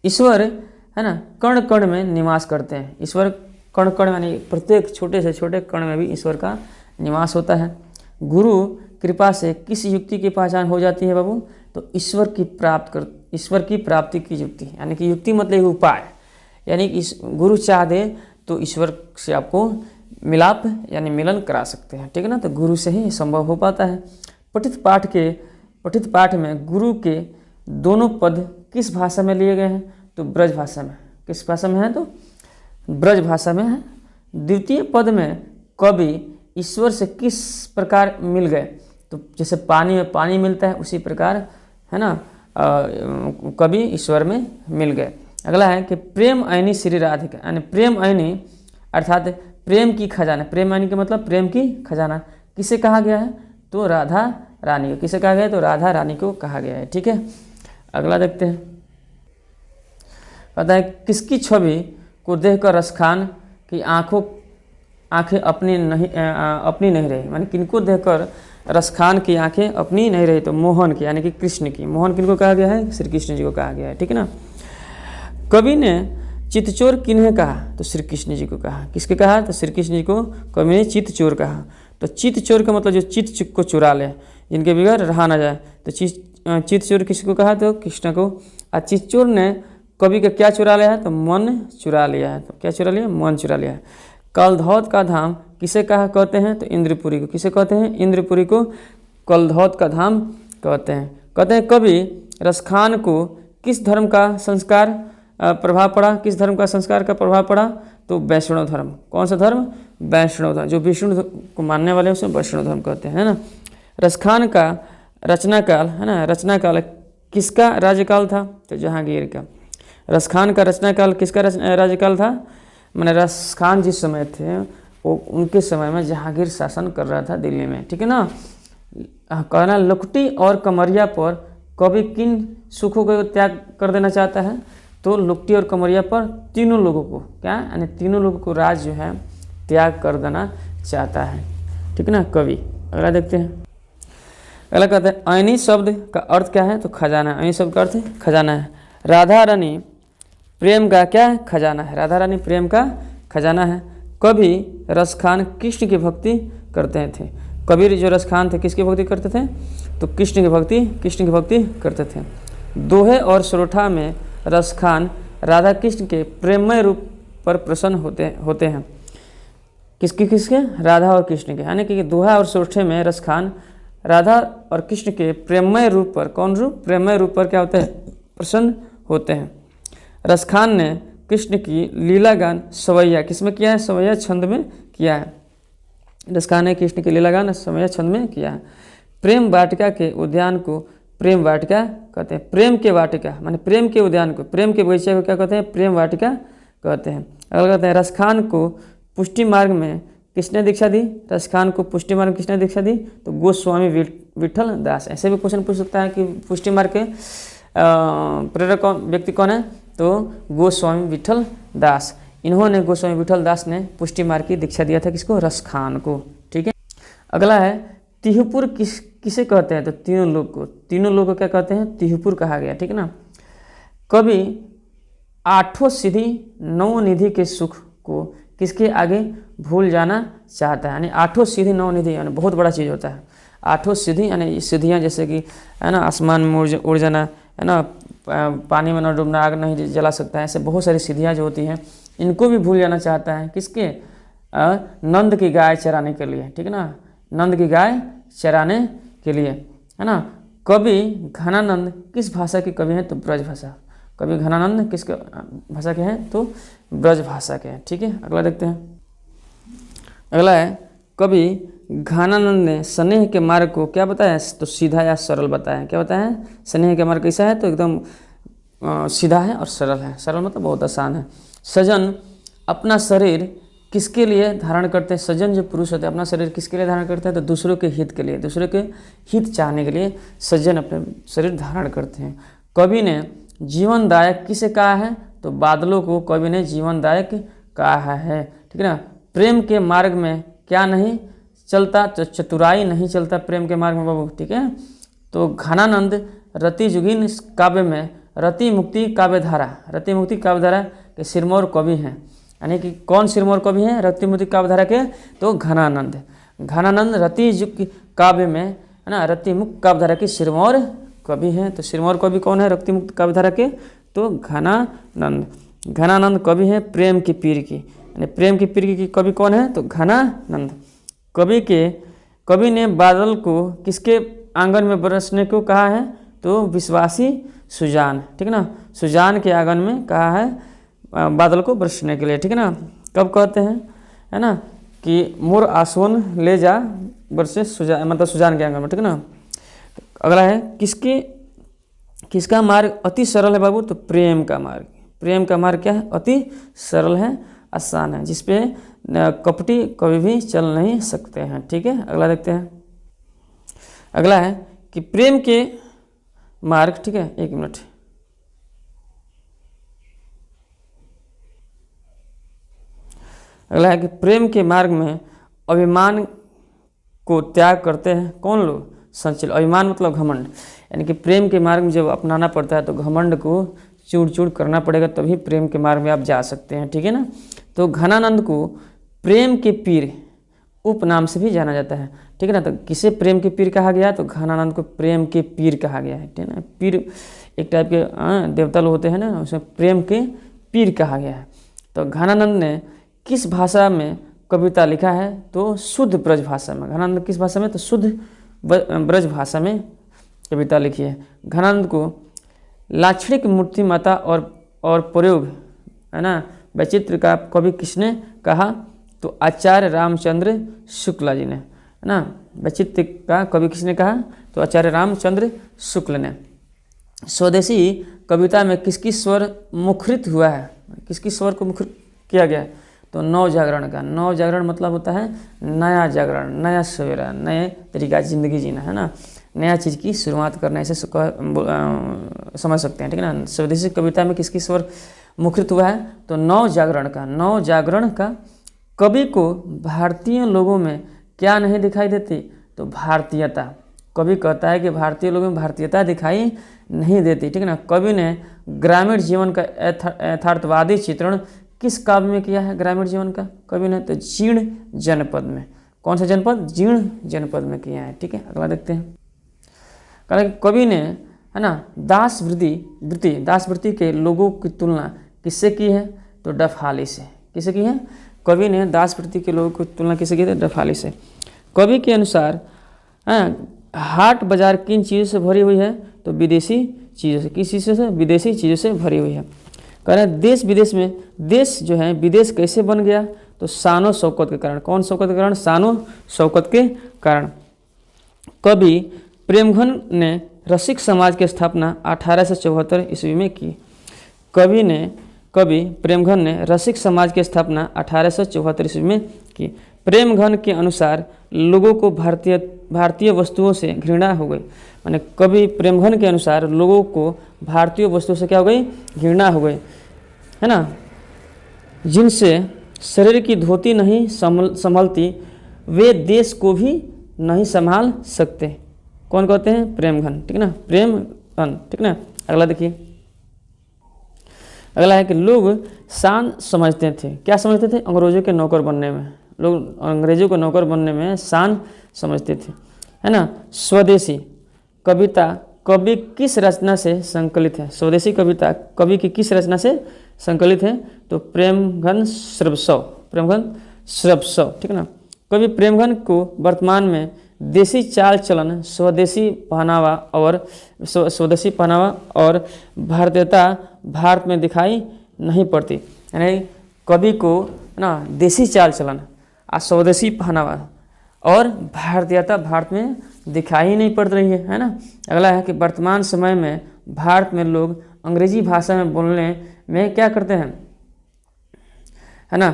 ईश्वर है ना कण कण में निवास करते हैं। ईश्वर कण कण यानी प्रत्येक छोटे से छोटे कण में भी ईश्वर का निवास होता है। गुरु कृपा से किस युक्ति की पहचान हो जाती है बाबू, तो ईश्वर की प्राप्ति की युक्ति, यानी कि युक्ति मतलब उपाय, यानी कि गुरु चाह दे तो ईश्वर से आपको मिलाप यानी मिलन करा सकते हैं, ठीक है ना। तो गुरु से ही संभव हो पाता है। पठित पाठ में गुरु के दोनों पद किस भाषा में लिए गए हैं, तो ब्रज भाषा में। किस भाषा में है, तो ब्रज भाषा में है। द्वितीय पद में कवि ईश्वर से किस प्रकार मिल गए, तो जैसे पानी में पानी मिलता है उसी प्रकार है ना कवि ईश्वर में मिल गए। अगला है कि प्रेम ऐनी श्री राधिका, यानी प्रेम ऐनी अर्थात प्रेम की खजाना। प्रेम ऐनी का मतलब प्रेम की खजाना किसे कहा गया है, तो राधा रानी को। किसे कहा गया है, तो राधा रानी को कहा गया है, ठीक है। अगला देखते हैं। कहता है किसकी छवि को देखकर रसखान की आंखें अपनी नहीं रही, मानी किनको देखकर रसखान की आंखें अपनी नहीं रही, तो मोहन की यानी कि कृष्ण की। मोहन किनको कहा गया है, श्री कृष्ण जी को कहा गया है, ठीक है ना। कवि ने चित्तचोर किन्हें कहा, तो श्री कृष्ण जी को कहा। किसके कहा, तो श्री कृष्ण जी को कवि ने चित्तचोर कहा। तो चित्तचोर का मतलब जो चित्त को चुरा ले, जिनके बगैर रहा ना जाए, तो चित्तचोर किसको कहा, तो कृष्ण को। और चित्तचोर ने कवि का क्या चुरा लिया है, तो मन चुरा लिया है। तो क्या चुरा लिया, मन चुरा लिया है। कलधौत का धाम किसे कहा कहते हैं, तो इंद्रपुरी को। किसे कहते हैं, इंद्रपुरी को कलधौत का धाम कहते हैं। कहते हैं कवि रसखान को किस धर्म का संस्कार प्रभाव पड़ा, किस धर्म का संस्कार का प्रभाव पड़ा, तो वैष्णव धर्म। कौन सा धर्म, वैष्णव धर्म। जो विष्णु को मानने वाले उसे वैष्णव धर्म कहते हैं, है ना। रसखान का रचना काल है ना, रचना काल किसका राज्यकाल था, तो जहांगीर का। रसखान का रचना काल किसका राज्यकाल था, मैंने रसखान जिस समय थे वो उनके समय में जहांगीर शासन कर रहा था दिल्ली में, ठीक है ना। कहना लुकटी और कमरिया पर कवि किन सुखों को त्याग कर देना चाहता है, तो लुकटी और कमरिया पर तीनों लोगों को क्या, यानी तीनों लोगों को राज जो है त्याग कर देना चाहता है, ठीक है ना कवि। अगला देखते हैं। अगला कहते हैं ऐनी शब्द का अर्थ क्या है, तो खजाना। ऐनी शब्द का अर्थ खजाना है। राधा रानी प्रेम का क्या है, खजाना है। राधा रानी प्रेम का खजाना है। कवि रसखान कृष्ण की भक्ति करते थे। कबीर जो रसखान थे किसकी भक्ति करते थे, तो कृष्ण की भक्ति करते थे। दोहे और सोरठा में रसखान राधा कृष्ण के प्रेममय रूप पर प्रसन्न होते हैं। किसके, राधा और कृष्ण के, यानी कि दोहा और सोरठे में रसखान राधा और कृष्ण के प्रेममय रूप पर, कौन रूप, प्रेममय रूप पर क्या होता है, प्रसन्न होते हैं। रसखान ने कृष्ण की लीला गान सवैया किसमें किया है? सवैया छंद में किया है। रसखान ने कृष्ण की लीला गान सवैया छंद में किया है। प्रेम वाटिका के उद्यान को प्रेम वाटिका कहते हैं। प्रेम के वाटिका माने प्रेम के उद्यान को, प्रेम के बगीचे को क्या कहते हैं? प्रेम वाटिका कहते हैं। अगला कहते हैं रसखान को पुष्टि मार्ग में किसने दीक्षा दी? रसखान को पुष्टि मार्ग में किसने दीक्षा दी? तो गोस्वामी विठल दास। ऐसे भी क्वेश्चन पूछ सकता है कि पुष्टि मार्ग के प्रेरक व्यक्ति कौन है? तो गोस्वामी विठल दास। इन्होंने गोस्वामी विठल दास ने पुष्टि मार्ग की दीक्षा दिया था किसको? रसखान को। ठीक है। अगला है तिहुपुर किसे कहते हैं? तो तीनों लोग को, तीनों लोग को क्या कहते हैं? तिहुपुर कहा गया। ठीक है ना। कवि आठों सिद्धि नौ निधि के सुख को किसके आगे भूल जाना चाहता है? यानी आठों सिद्धि नौ निधि यानी बहुत बड़ा चीज़ होता है। आठों सिद्धि यानी सिद्धियाँ जैसे कि है ना, आसमान में उड़ जाना, है ना, पानी में न डूबना, आग नहीं जला सकता है, ऐसे बहुत सारी सिद्धियाँ जो होती हैं इनको भी भूल जाना चाहता है। किसके? नंद की गाय चराने के लिए। ठीक है ना, नंद की गाय चराने के लिए, है ना। कवि घनानंद किस भाषा के कवि हैं? तो ब्रज भाषा। कवि घनानंद किस भाषा के हैं? तो ब्रज भाषा के हैं। ठीक है। अगला देखते हैं। अगला है कवि घनानंद ने स्नेह के मार्ग को क्या बताया? तो सीधा या सरल बताया। क्या बताया? स्नेह के मार्ग कैसा है? तो एकदम सीधा है और सरल है। सरल मतलब बहुत आसान है। सजन अपना शरीर किसके लिए धारण करते हैं? सज्जन जो पुरुष होते हैं अपना शरीर किसके लिए धारण करते हैं? तो दूसरों के हित के लिए, दूसरों के हित चाहने के लिए सज्जन अपने शरीर धारण करते हैं। कवि ने जीवनदायक किसे कहा है? तो बादलों को कवि ने जीवनदायक कहा है। ठीक है ना। प्रेम के मार्ग में क्या नहीं चलता? तो चतुराई नहीं चलता प्रेम के मार्ग में बाबू। ठीक है। तो घनानंद रति जुगीन काव्य में रति मुक्ति काव्यधारा, रति मुक्ति काव्यधारा के सिरमौर कवि हैं। यानी कि कौन सिरमौर कवि हैं रति मुक्ति काव्यधारा के? तो घनानंद। घनानंद रति युग काव्य में, है ना, रति मुक्त काव्यधारा के सिरमौर कवि हैं। तो सिरमौर कवि कौन है रति मुक्त काव्यधारा के? तो घनानंद। घनानंद कवि हैं प्रेम की पीर की, यानी प्रेम की पीर की कवि कौन है? तो घनानंद। कवि ने बादल को किसके आंगन में बरसने को कहा है? तो विश्वासी सुजान। ठीक है ना। सुजान के आंगन में कहा है बादल को बरसने के लिए। ठीक है ना। कब कहते हैं? है ना, कि मोर आसवन ले जा बरसे सुजान, मतलब सुजान के आंगन में। ठीक है ना। अगला है किसका मार्ग अति सरल है बाबू? तो प्रेम का मार्ग। प्रेम का मार्ग क्या है? अति सरल है, आसान है, जिसपे कपटी कभी भी चल नहीं सकते हैं। ठीक है। अगला देखते हैं। अगला है कि प्रेम के मार्ग, ठीक है, एक मिनट, अगला है कि प्रेम के मार्ग में अभिमान को त्याग करते हैं कौन लोग? संचल। अभिमान मतलब घमंड, यानी कि प्रेम के मार्ग में जब अपनाना पड़ता है तो घमंड को चूर चूर करना पड़ेगा, तभी प्रेम के मार्ग में आप जा सकते हैं। ठीक है ना। तो घनानंद को प्रेम के पीर उपनाम से भी जाना जाता है। ठीक है ना। तो किसे प्रेम के पीर कहा गया? तो घनानंद को प्रेम के पीर कहा गया है। ठीक है ना। पीर एक टाइप के देवता लोग होते हैं ना, उसमें प्रेम के पीर कहा गया है। तो घनानंद ने किस भाषा में कविता लिखा है? तो शुद्ध ब्रज भाषा में। घनानंद किस भाषा में? तो शुद्ध ब्रज भाषा में कविता लिखी है। घनानंद को लाक्षणिक मूर्तिमत्ता और प्रयोग, है ना, वैचित्र का कवि किसने कहा? तो आचार्य रामचंद्र शुक्ला जी ने, है ना। वैचित्र का कवि किसने कहा? तो आचार्य रामचंद्र शुक्ल ने। स्वदेशी कविता में किसकी स्वर मुखरित हुआ है? किसकी स्वर को मुखरित किया गया है? तो नव जागरण का। नव जागरण मतलब होता है नया जागरण, नया सवेरा, नए तरीका जिंदगी जीना, है ना, नया चीज़ की शुरुआत करना, ऐसे समझ सकते हैं। ठीक है ना। स्वदेशी कविता में किसकी स्वर मुखरित हुआ है? तो नव जागरण का। नव जागरण का। कवि को भारतीय लोगों में क्या नहीं दिखाई देती? तो भारतीयता। कवि कहता है कि भारतीय लोगों में भारतीयता दिखाई नहीं देती। ठीक है ना। कवि ने ग्रामीण जीवन का यथार्थवादी चित्रण किस काव्य में किया है? ग्रामीण जीवन का कवि ने तो जीर्ण जनपद में। कौन सा जनपद? जीर्ण जनपद में किया है। ठीक है। अगला देखते हैं। कवि ने, है ना, दास वृत्ति के लोगों की तुलना किससे की है? तो डफाली से। किससे की है? कवि ने दास वृत्ति के लोगों की तुलना किससे की है? डफाली से। कवि के अनुसार हाट बाजार किन चीज़ों से भरी हुई है? तो विदेशी चीज़ों से। किस चीज़ों से? विदेशी चीज़ों से भरी हुई है। कह रहे हैं देश विदेश में, देश जो है विदेश कैसे बन गया, तो शानो शौकत के कारण। कौन शौकत के कारण? शानो शौकत के कारण। कवि प्रेमघन ने रसिक समाज की स्थापना 1874 ईस्वी में की। कवि प्रेमघन ने रसिक समाज की स्थापना 1874 ईस्वी में की। प्रेमघन के अनुसार लोगों को भारतीय वस्तुओं से घृणा हो गई। माने कवि प्रेमघन के अनुसार लोगों को भारतीय वस्तुओं से क्या हो गई? घृणा हो गई, है ना। जिनसे शरीर की धोती नहीं संभलती, वे देश को भी नहीं संभाल सकते। कौन कहते हैं? प्रेमघन, ठीक ना, प्रेमघन, ठीक ना। अगला देखिए, अगला है कि लोग शान समझते थे। क्या समझते थे? अंग्रेजों के नौकर बनने में। लोग अंग्रेजों के नौकर बनने में शान समझते थे, है ना। स्वदेशी कविता कवि किस रचना से संकलित है? स्वदेशी कविता कवि की किस रचना से संकलित है? तो प्रेमघन श्रवसव, प्रेमघन श्रवसव, ठीक है ना। कवि प्रेमघन को वर्तमान में देसी चाल चलन, स्वदेशी पहनावा और भारतीयता भारत में दिखाई नहीं पड़ती। यानी कवि को ना देसी चाल चलन, स्वदेशी पहनावा और भारतीयता भारत में दिखाई नहीं पड़ रही है ना। अगला है कि वर्तमान समय में भारत में लोग अंग्रेजी भाषा में बोलने में क्या करते हैं, है ना,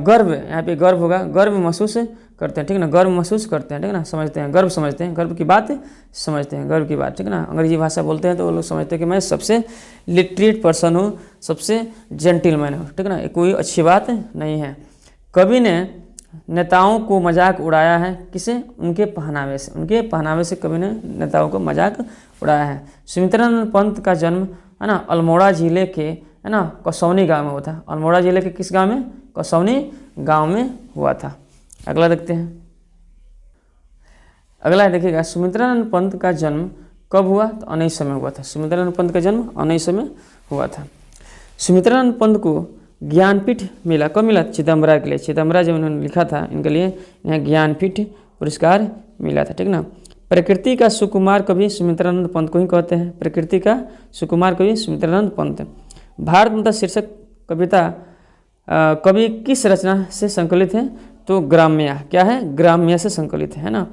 गर्व, यहाँ पे गर्व होगा, गर्व महसूस करते हैं, ठीक है ना, गर्व महसूस करते हैं, ठीक है ना, समझते हैं, गर्व समझते हैं, गर्व की बात समझते हैं, गर्व की बात, ठीक है ना। अंग्रेजी भाषा बोलते हैं तो वो लोग समझते हैं कि मैं सबसे लिटरेट पर्सन हूँ, सबसे जेंटिलमैन हूँ, ठीक है ना, कोई अच्छी बात नहीं है। कवि ने नेताओं को मजाक उड़ाया है, किसे? उनके पहनावे से, उनके पहनावे से कवि ने नेताओं को मजाक उड़ाया है। सुमित्रानंद पंत का जन्म, है ना, अल्मोड़ा जिले के, है ना, कसौनी गांव में हुआ था। अल्मोड़ा जिले के किस गांव में? कसौनी गांव में हुआ था। अगला देखते हैं, अगला देखिएगा, सुमित्रानंद पंत का जन्म कब हुआ? तो 1900 में हुआ था। सुमित्रानंद पंत का जन्म 1900 में हुआ था। सुमित्रानंद पंत को ज्ञानपीठ मिला, कब मिला? चिदम्बरा के लिए, चिदम्बरा जब उन्होंने लिखा था इनके लिए, इन्हें ज्ञानपीठ पुरस्कार मिला था, ठीक ना। प्रकृति का सुकुमार कवि सुमित्रानंद पंत को ही कहते हैं, प्रकृति का सुकुमार कवि सुमित्रानंद पंत। भारत माता शीर्षक कविता कवि किस रचना से संकलित है? तो ग्राम्या, क्या है? ग्राम्या से संकलित है ना।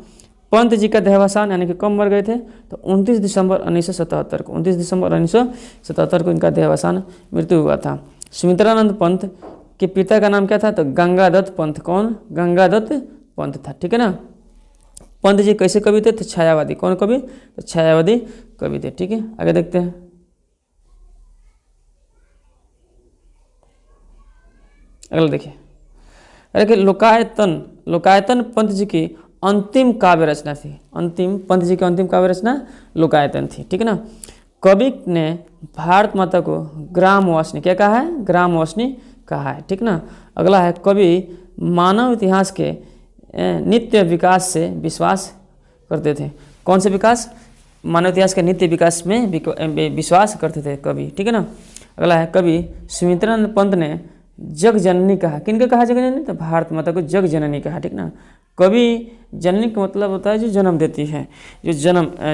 पंत जी का देहावसान यानी कि कब मर गए थे? तो 29 दिसंबर 1977 को, 29 दिसंबर 1977 को इनका देहावसान, मृत्यु हुआ था। सुमित्रानंद पंत के पिता का नाम क्या था? तो गंगादत्त पंत। कौन? गंगादत्त पंत था, ठीक है ना। पंत जी कैसे कवि थे? तो छायावादी। कौन कवि? तो छायावादी कवि थे, ठीक है। आगे देखते हैं, अगला देखिए, अरे लोकायतन पंत जी की अंतिम काव्य रचना थी। पंत जी की अंतिम काव्य रचना लोकायतन थी, ठीक है ना। कवि ने भारत माता को ग्रामवासिनी क्या कहा है? ग्रामवासिनी कहा है, ठीक ना। अगला है, कवि मानव इतिहास के नित्य विकास से विश्वास करते थे। कौन से विकास? मानव इतिहास के नित्य विकास में विश्वास करते थे कवि, ठीक है ना। अगला है, कवि सुमित्रानंद पंत ने जग जननी कहा। किनके कहा जग जननी? तो भारत माता को जग जननी कहा, ठीक ना। कवि जननी का मतलब होता है जो जन्म देती है, जो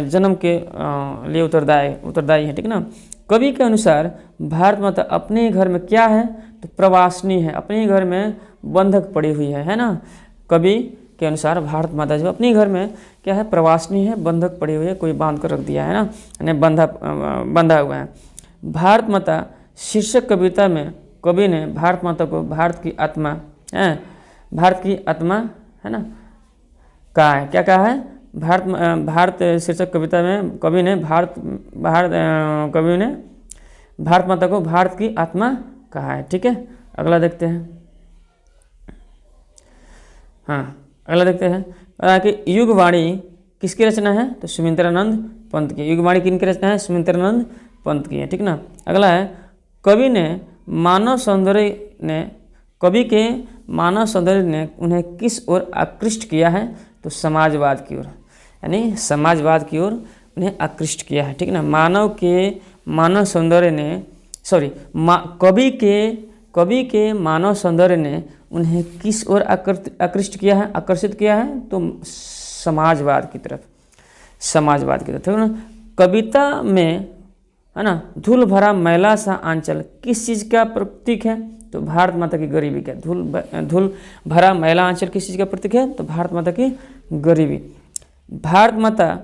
जन्म के लिए उत्तरदायी है, ठीक ना। कवि के अनुसार भारत माता अपने घर में क्या है? तो प्रवासनी है, अपने घर में बंधक पड़ी हुई है ना। कवि के अनुसार भारत माता जो अपने घर में क्या है? प्रवासनी है, बंधक पड़ी हुई है, कोई बांध कर रख दिया है ना, यानी बंधा हुआ है। भारत माता शीर्षक कविता में कवि ने भारत माता को भारत की आत्मा है ना कहा है। क्या कहा है? भारत शीर्षक कविता में कवि ने भारत माता को भारत की आत्मा कहा है, ठीक है। अगला देखते हैं, अगला देखते हैं कि युगवाणी किसकी रचना है? तो सुमित्रानंद पंत की। युगवाणी किनकी रचना है? सुमित्रानंद पंत की है, ठीक ना। अगला है, कवि के मानव सौंदर्य ने उन्हें किस ओर आकृष्ट किया है? तो समाजवाद की ओर, यानी समाजवाद की ओर उन्हें आकृष्ट किया है, ठीक ना। कवि के मानव सौंदर्य ने उन्हें किस ओर आकृष्ट किया है, आकर्षित किया है? तो समाजवाद की तरफ, ठीक है ना। कविता में है ना। धूल भरा मैला सा आंचल किस चीज़ का प्रतीक है? तो भारत माता की गरीबी का। धूल भरा मैला आंचल किस चीज़ का प्रतीक है? तो भारत माता की गरीबी। भारत माता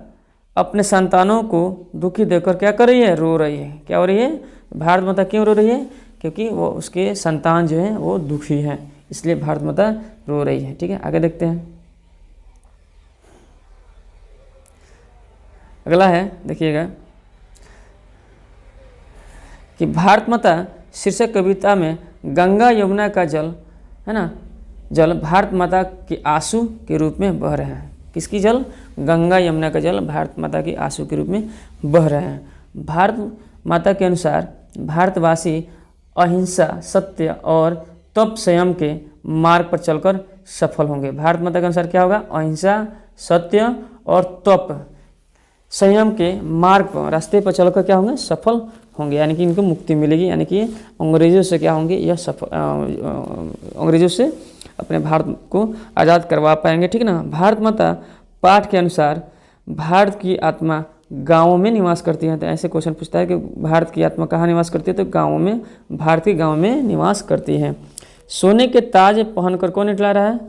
अपने संतानों को दुखी देखकर क्या कर रही है? रो रही है। क्या हो रही है? भारत माता क्यों रो रही है? क्योंकि वो उसके संतान जो हैं वो दुखी हैं, इसलिए भारत माता रो रही है। ठीक है, आगे देखते हैं। अगला है, देखिएगा कि भारत माता शीर्षक कविता में गंगा यमुना का जल, है ना, जल भारत माता के आंसू के रूप में बह रहे हैं। किसकी जल? गंगा यमुना का जल भारत माता के आंसू के रूप में बह रहे हैं। भारत माता के अनुसार भारतवासी अहिंसा, सत्य और तप संयम के मार्ग पर चलकर सफल होंगे। भारत माता के अनुसार क्या होगा? अहिंसा, सत्य और तप संयम के मार्ग पर, रास्ते पर चलकर क्या होंगे? सफल होंगे, यानी कि इनको मुक्ति मिलेगी, यानी कि अंग्रेजों से क्या होंगे? यह अंग्रेजों से अपने भारत को आज़ाद करवा पाएंगे। ठीक ना। भारत माता पाठ के अनुसार भारत की आत्मा गाँवों में निवास करती है। तो ऐसे क्वेश्चन पूछता है कि भारत की आत्मा कहाँ निवास करती है? तो गाँवों में, भारत के गाँव में निवास करती है। सोने के ताज पहनकर कौन इठला रहा है?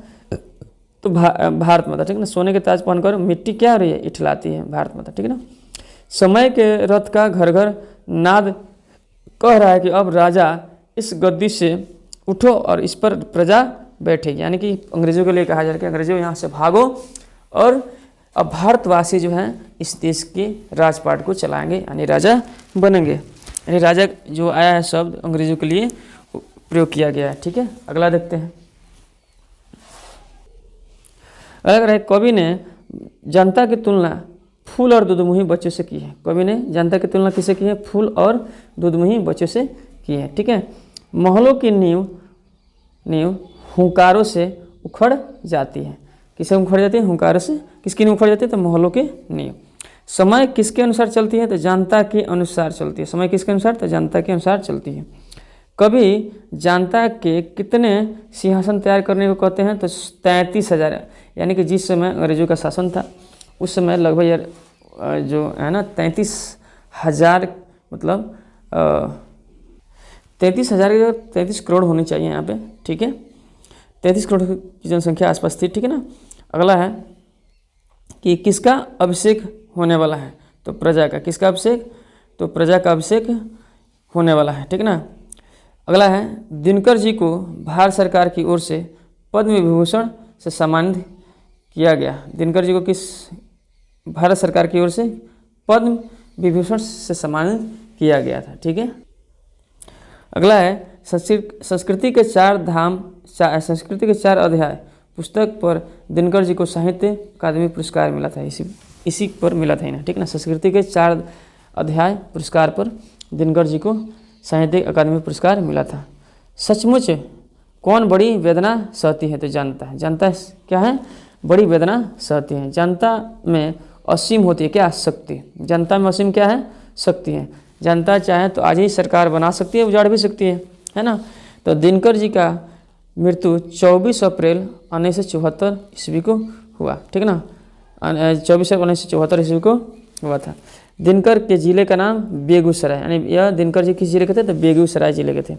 तो भारत माता। ठीक ना। सोने के ताज पहनकर मिट्टी क्या हो रही है? इठलाती है भारत माता। ठीक है ना। समय के रथ का घर घर नाद कह रहा है कि अब राजा इस गद्दी से उठो और इस पर प्रजा बैठेगी, यानी कि अंग्रेजों के लिए कहा जा रहा है कि अंग्रेजों यहाँ से भागो और अब भारतवासी जो हैं इस देश के राजपाट को चलाएंगे, यानी राजा बनेंगे। यानी राजा जो आया है शब्द अंग्रेजों के लिए प्रयोग किया गया है। ठीक है, अगला देखते हैं। अगर है, कवि ने जनता की तुलना फूल और दूधमुही बच्चों से की है। कवि ने जनता की तुलना किससे की है? फूल और दूधमुही बच्चों से की है। ठीक है। महलों की नींव हुंकारों से उखड़ जाती है। किससे उखड़ जाती है? हुंकारों से। किसकी नींव उखड़ जाती है? तो महलों की नींव। समय किसके अनुसार चलती है? तो जनता के अनुसार चलती है। समय किसके अनुसार? तो जनता के अनुसार चलती है। कभी जनता के कितने सिंहासन तैयार करने को कहते हैं? तो 33,000, यानी कि जिस समय अंग्रेजों का शासन था उस समय लगभग जो है ना 33,000, मतलब 33,000, 33 करोड़ होनी चाहिए यहाँ पे। ठीक है, 33 करोड़ की जनसंख्या आसपास थी। ठीक है ना। अगला है कि किसका अभिषेक होने वाला है? तो प्रजा का। किसका अभिषेक? तो प्रजा का अभिषेक होने वाला है। ठीक है ना। अगला है, दिनकर जी को भारत सरकार की ओर से पद्म विभूषण से सम्मानित किया गया। दिनकर जी को किस भारत सरकार की ओर से पद्म विभूषण से सम्मानित किया गया था। ठीक है। अगला है, संस्कृति के 4 धाम, संस्कृति के 4 अध्याय पुस्तक पर दिनकर जी को साहित्य अकादमी पुरस्कार मिला था। इसी पर मिला था ना। ठीक ना। संस्कृति के 4 अध्याय पुरस्कार पर दिनकर जी को साहित्य अकादमी पुरस्कार मिला था। सचमुच कौन बड़ी वेदना सहती है? तो जनता। जनता क्या है? बड़ी वेदना सहती है। जनता में असीम होती है क्या? शक्ति। जनता में असीम क्या है? शक्ति है। जनता चाहे तो आज ही सरकार बना सकती है, उजाड़ भी सकती है ना। तो दिनकर जी का मृत्यु 24 अप्रैल 1974 ईस्वी को हुआ। ठीक ना। 24 अप्रैल 1974 ईस्वी को हुआ था। दिनकर के जिले का नाम बेगूसराय, यानी यह दिनकर जी किस जिले के थे? तो बेगूसराय जिले के थे।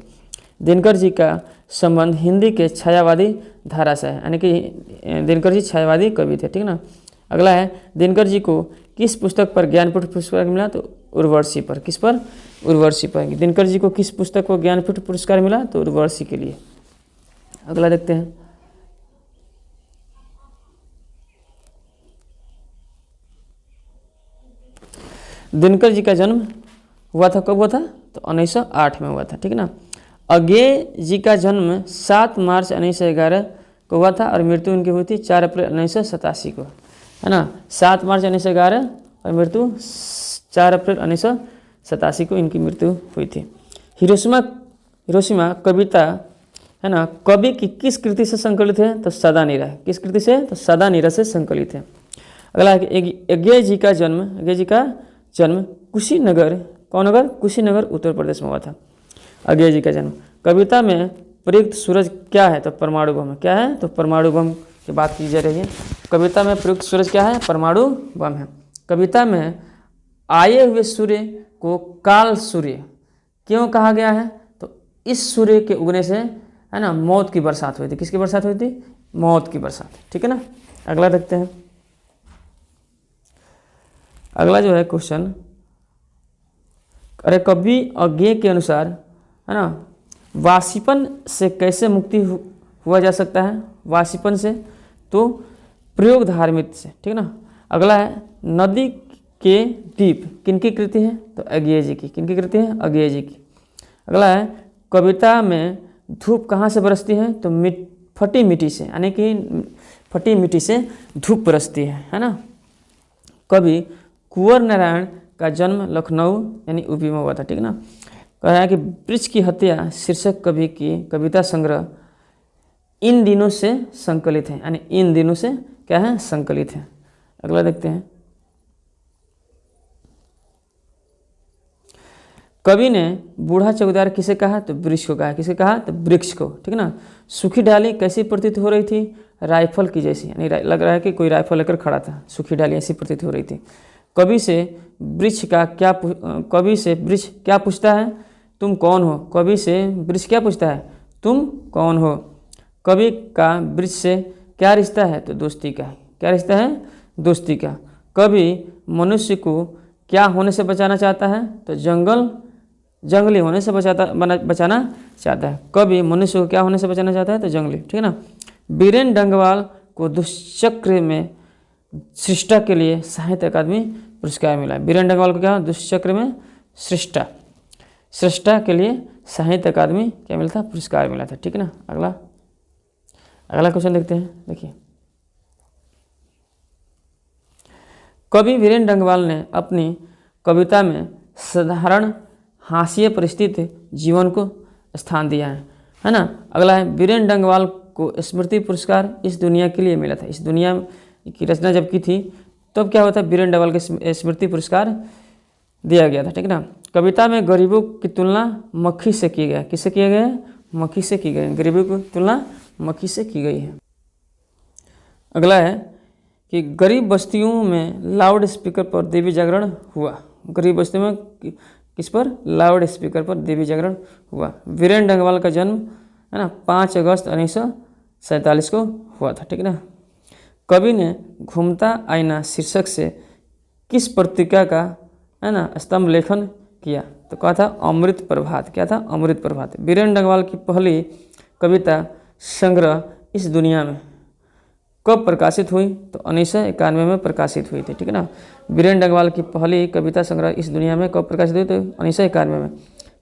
दिनकर जी का संबंध हिंदी के छायावादी धारा से है, यानी कि दिनकर जी छायावादी कवि थे। ठीक ना। अगला है, दिनकर जी को किस पुस्तक पर ज्ञानपीठ पुरस्कार मिला? तो उर्वशी पर। किस पर? उर्वशी पर। दिनकर जी को किस पुस्तक पर ज्ञानपीठ पुरस्कार मिला? तो उर्वशी के लिए। अगला देखते हैं। दिनकर जी का जन्म हुआ था, कब हुआ था? तो 1908 में हुआ था। ठीक है ना। अज्ञेय जी का जन्म 7 मार्च 1911 को हुआ था और मृत्यु उनकी हुई थी 4 अप्रैल 1987 को, है ना। 7 मार्च 1911 और मृत्यु 4 अप्रैल 1987 को इनकी मृत्यु हुई थी। हिरोशिमा कविता, है ना, कवि की किस कृति से संकलित है? तो सदानीरा। किस कृति से? तो सदानीरा से संकलित है। अगला है, अज्ञेय जी का जन्म कुशीनगर, कौन नगर? कुशीनगर उत्तर प्रदेश में हुआ था। अज्ञेय जी का जन्म। कविता में प्रयुक्त सूरज क्या है? तो परमाणु बम। क्या है? तो परमाणु बम की बात की जा रही है। कविता में प्रयुक्त सूरज क्या है? परमाणु बम है। कविता में आए हुए सूर्य को काल सूर्य क्यों कहा गया है? तो इस सूर्य के उगने से है ना मौत की बरसात हुई थी। किसकी बरसात हुई थी? मौत की बरसात। ठीक है ना। अगला देखते हैं। अगला जो है क्वेश्चन, अरे कवि अज्ञेय के अनुसार है ना वाष्पन से कैसे मुक्ति हुआ जा सकता है? वाष्पन से तो प्रयोग धार्मिक से। ठीक है ना। अगला है नदी के दीप किनकी कृति है? तो अज्ञेय जी की। किनकी कृति है? अज्ञेय जी की। अगला है कविता में धूप कहाँ से बरसती है? तो फटी मिट्टी से, यानी कि फटी मिट्टी से धूप बरसती है ना। कवि कुंवर नारायण का जन्म लखनऊ यानी यूपी में हुआ था। ठीक है ना। कह रहा है कि वृक्ष की हत्या शीर्षक कवि की कविता संग्रह इन दिनों से संकलित है, यानी इन दिनों से क्या है? संकलित है। अगला देखते हैं। कवि ने बूढ़ा चौकीदार किसे कहा? तो वृक्ष को कहा। किसे कहा? तो वृक्ष को। ठीक है ना। सूखी डाली कैसी प्रतीत हो रही थी? राइफल की जैसी, यानी लग रहा है कि कोई राइफल लेकर खड़ा था। सूखी डाली ऐसी प्रतीत हो रही थी। कवि से वृक्ष क्या पूछता है? तुम कौन हो? कवि से वृक्ष क्या पूछता है? तुम कौन हो? कवि का वृक्ष से क्या रिश्ता है? तो दोस्ती का। क्या रिश्ता है? दोस्ती का। कवि मनुष्य को क्या होने से बचाना चाहता है? तो जंगली होने से बचाना चाहता है। कवि मनुष्य को क्या होने से बचाना चाहता है? तो जंगली। ठीक है ना। बीरेन डंगवाल को दुष्चक्र में सृष्टा के लिए साहित्य अकादमी पुरस्कार मिला। बीरेन डंगवाल को क्या? दुष्चक्र में सृष्टा के लिए साहित्य अकादमी क्या मिला था? पुरस्कार मिला था। ठीक है ना। अगला क्वेश्चन देखते हैं। देखिए, कवि बीरेन डंगवाल ने अपनी कविता में साधारण हाशिए परिस्थिति जीवन को स्थान दिया है ना। अगला है बीरेन डंगवाल को स्मृति पुरस्कार इस दुनिया के लिए मिला था। इस दुनिया की रचना जब की थी तब क्या हुआ था? बीरेन डंगवाल के स्मृति पुरस्कार दिया गया था। ठीक है ना। कविता में गरीबों की तुलना मक्खी से की गई। किससे किया गया है? मक्खी से की गई। गरीबों की तुलना मक्खी से की गई है। अगला है कि गरीब बस्तियों में लाउड स्पीकर पर देवी जागरण हुआ। गरीब बस्तियों में किस पर? लाउड स्पीकर पर देवी जागरण हुआ। बीरेन डंगवाल का जन्म है ना 5 अगस्त 1947 को हुआ था। ठीक है ना। कवि ने घूमता आईना शीर्षक से किस पत्रिका का है ना स्तंभ लेखन किया? तो कहा था अमृत प्रभात। क्या था? अमृत प्रभात। बीरेन डंगवाल की पहली कविता संग्रह इस दुनिया में कब प्रकाशित हुई? तो 1991 में प्रकाशित हुई थी। ठीक है ना। बीरेन डंगवाल की पहली कविता संग्रह इस दुनिया में कब प्रकाशित हुई? तो 1991 में।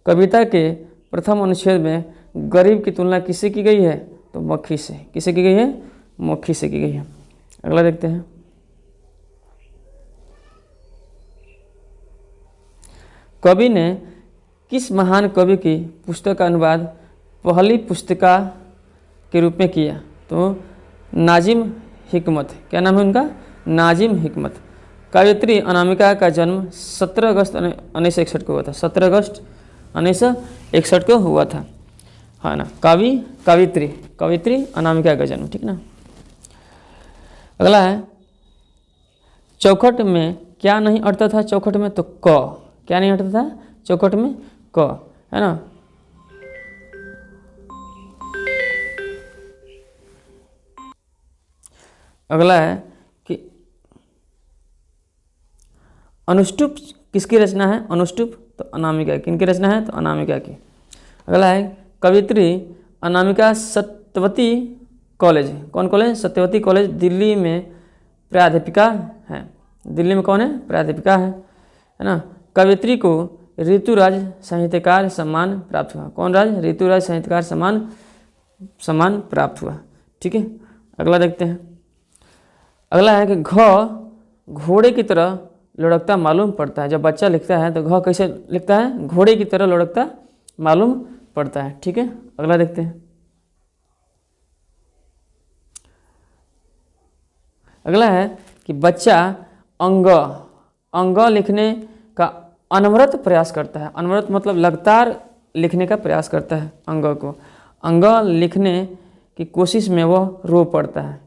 कविता के प्रथम अनुच्छेद में गरीब की तुलना किससे की गई है? तो मक्खी से। किससे की गई है? मक्खी से की गई है। अगला देखते हैं। कवि ने किस महान कवि की पुस्तक का अनुवाद पहली पुस्तिका के रूप में किया? तो नाजिम हिकमत। क्या नाम है उनका? नाजिम हिकमत। कवयित्री अनामिका का जन्म 17 अगस्त 1961 को हुआ था। 17 अगस्त 1961 को हुआ था, है ना। कवयित्री अनामिका का जन्म। ठीक ना। अगला है चौखट में क्या नहीं अटता था? चौखट में तो क। क्या नहीं अटता था चौखट में? क, है ना। अगला है कि अनुष्टुप किसकी रचना है? अनुष्टुप तो अनामिका। किनकी रचना है? तो अनामिका की। अगला है कवयित्री अनामिका सत्यवती कॉलेज। कौन कॉलेज? सत्यवती कॉलेज दिल्ली में प्राध्यापिका है। दिल्ली में कौन है? प्राध्यापिका है ना। कवयित्री को ऋतुराज साहित्यकार सम्मान प्राप्त हुआ। कौन राज? ऋतुराज साहित्यकार सम्मान प्राप्त हुआ। ठीक है। अगला देखते हैं। अगला है कि घोड़े की तरह लुढ़कता मालूम पड़ता है। जब बच्चा लिखता है तो घ कैसे लिखता है? घोड़े की तरह लुढ़कता मालूम पड़ता है। ठीक है। अगला देखते हैं। अगला है कि बच्चा अंग लिखने का अनवरत प्रयास करता है। अनवरत मतलब लगातार लिखने का प्रयास करता है। अंग लिखने की कोशिश में वो रो पड़ता है।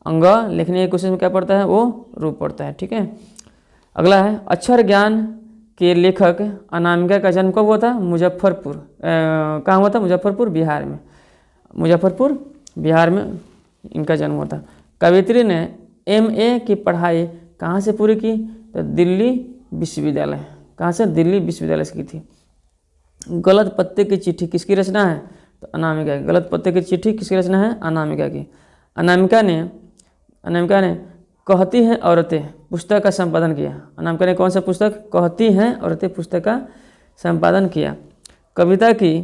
अंग लिखने की कोशिश में क्या पड़ता है? वो रो पड़ता है। ठीक है। अगला है अक्षर ज्ञान के लेखक अनामिका का जन्म कब हुआ था? मुजफ्फरपुर। कहाँ हुआ था? मुजफ्फरपुर बिहार में। मुजफ्फरपुर बिहार में इनका जन्म हुआ था। कवियत्री ने MA की पढ़ाई कहाँ से पूरी की? तो दिल्ली विश्वविद्यालय। कहाँ से? दिल्ली विश्वविद्यालय से की थी। गलत पत्ते की चिट्ठी किसकी रचना है? तो अनामिका की। गलत पत्ते की चिट्ठी किसकी रचना है? अनामिका की। अनामिका ने कहती हैं औरतें पुस्तक का संपादन किया। अनामिका ने कौन सा पुस्तक? कहती हैं औरतें पुस्तक का संपादन किया। कविता की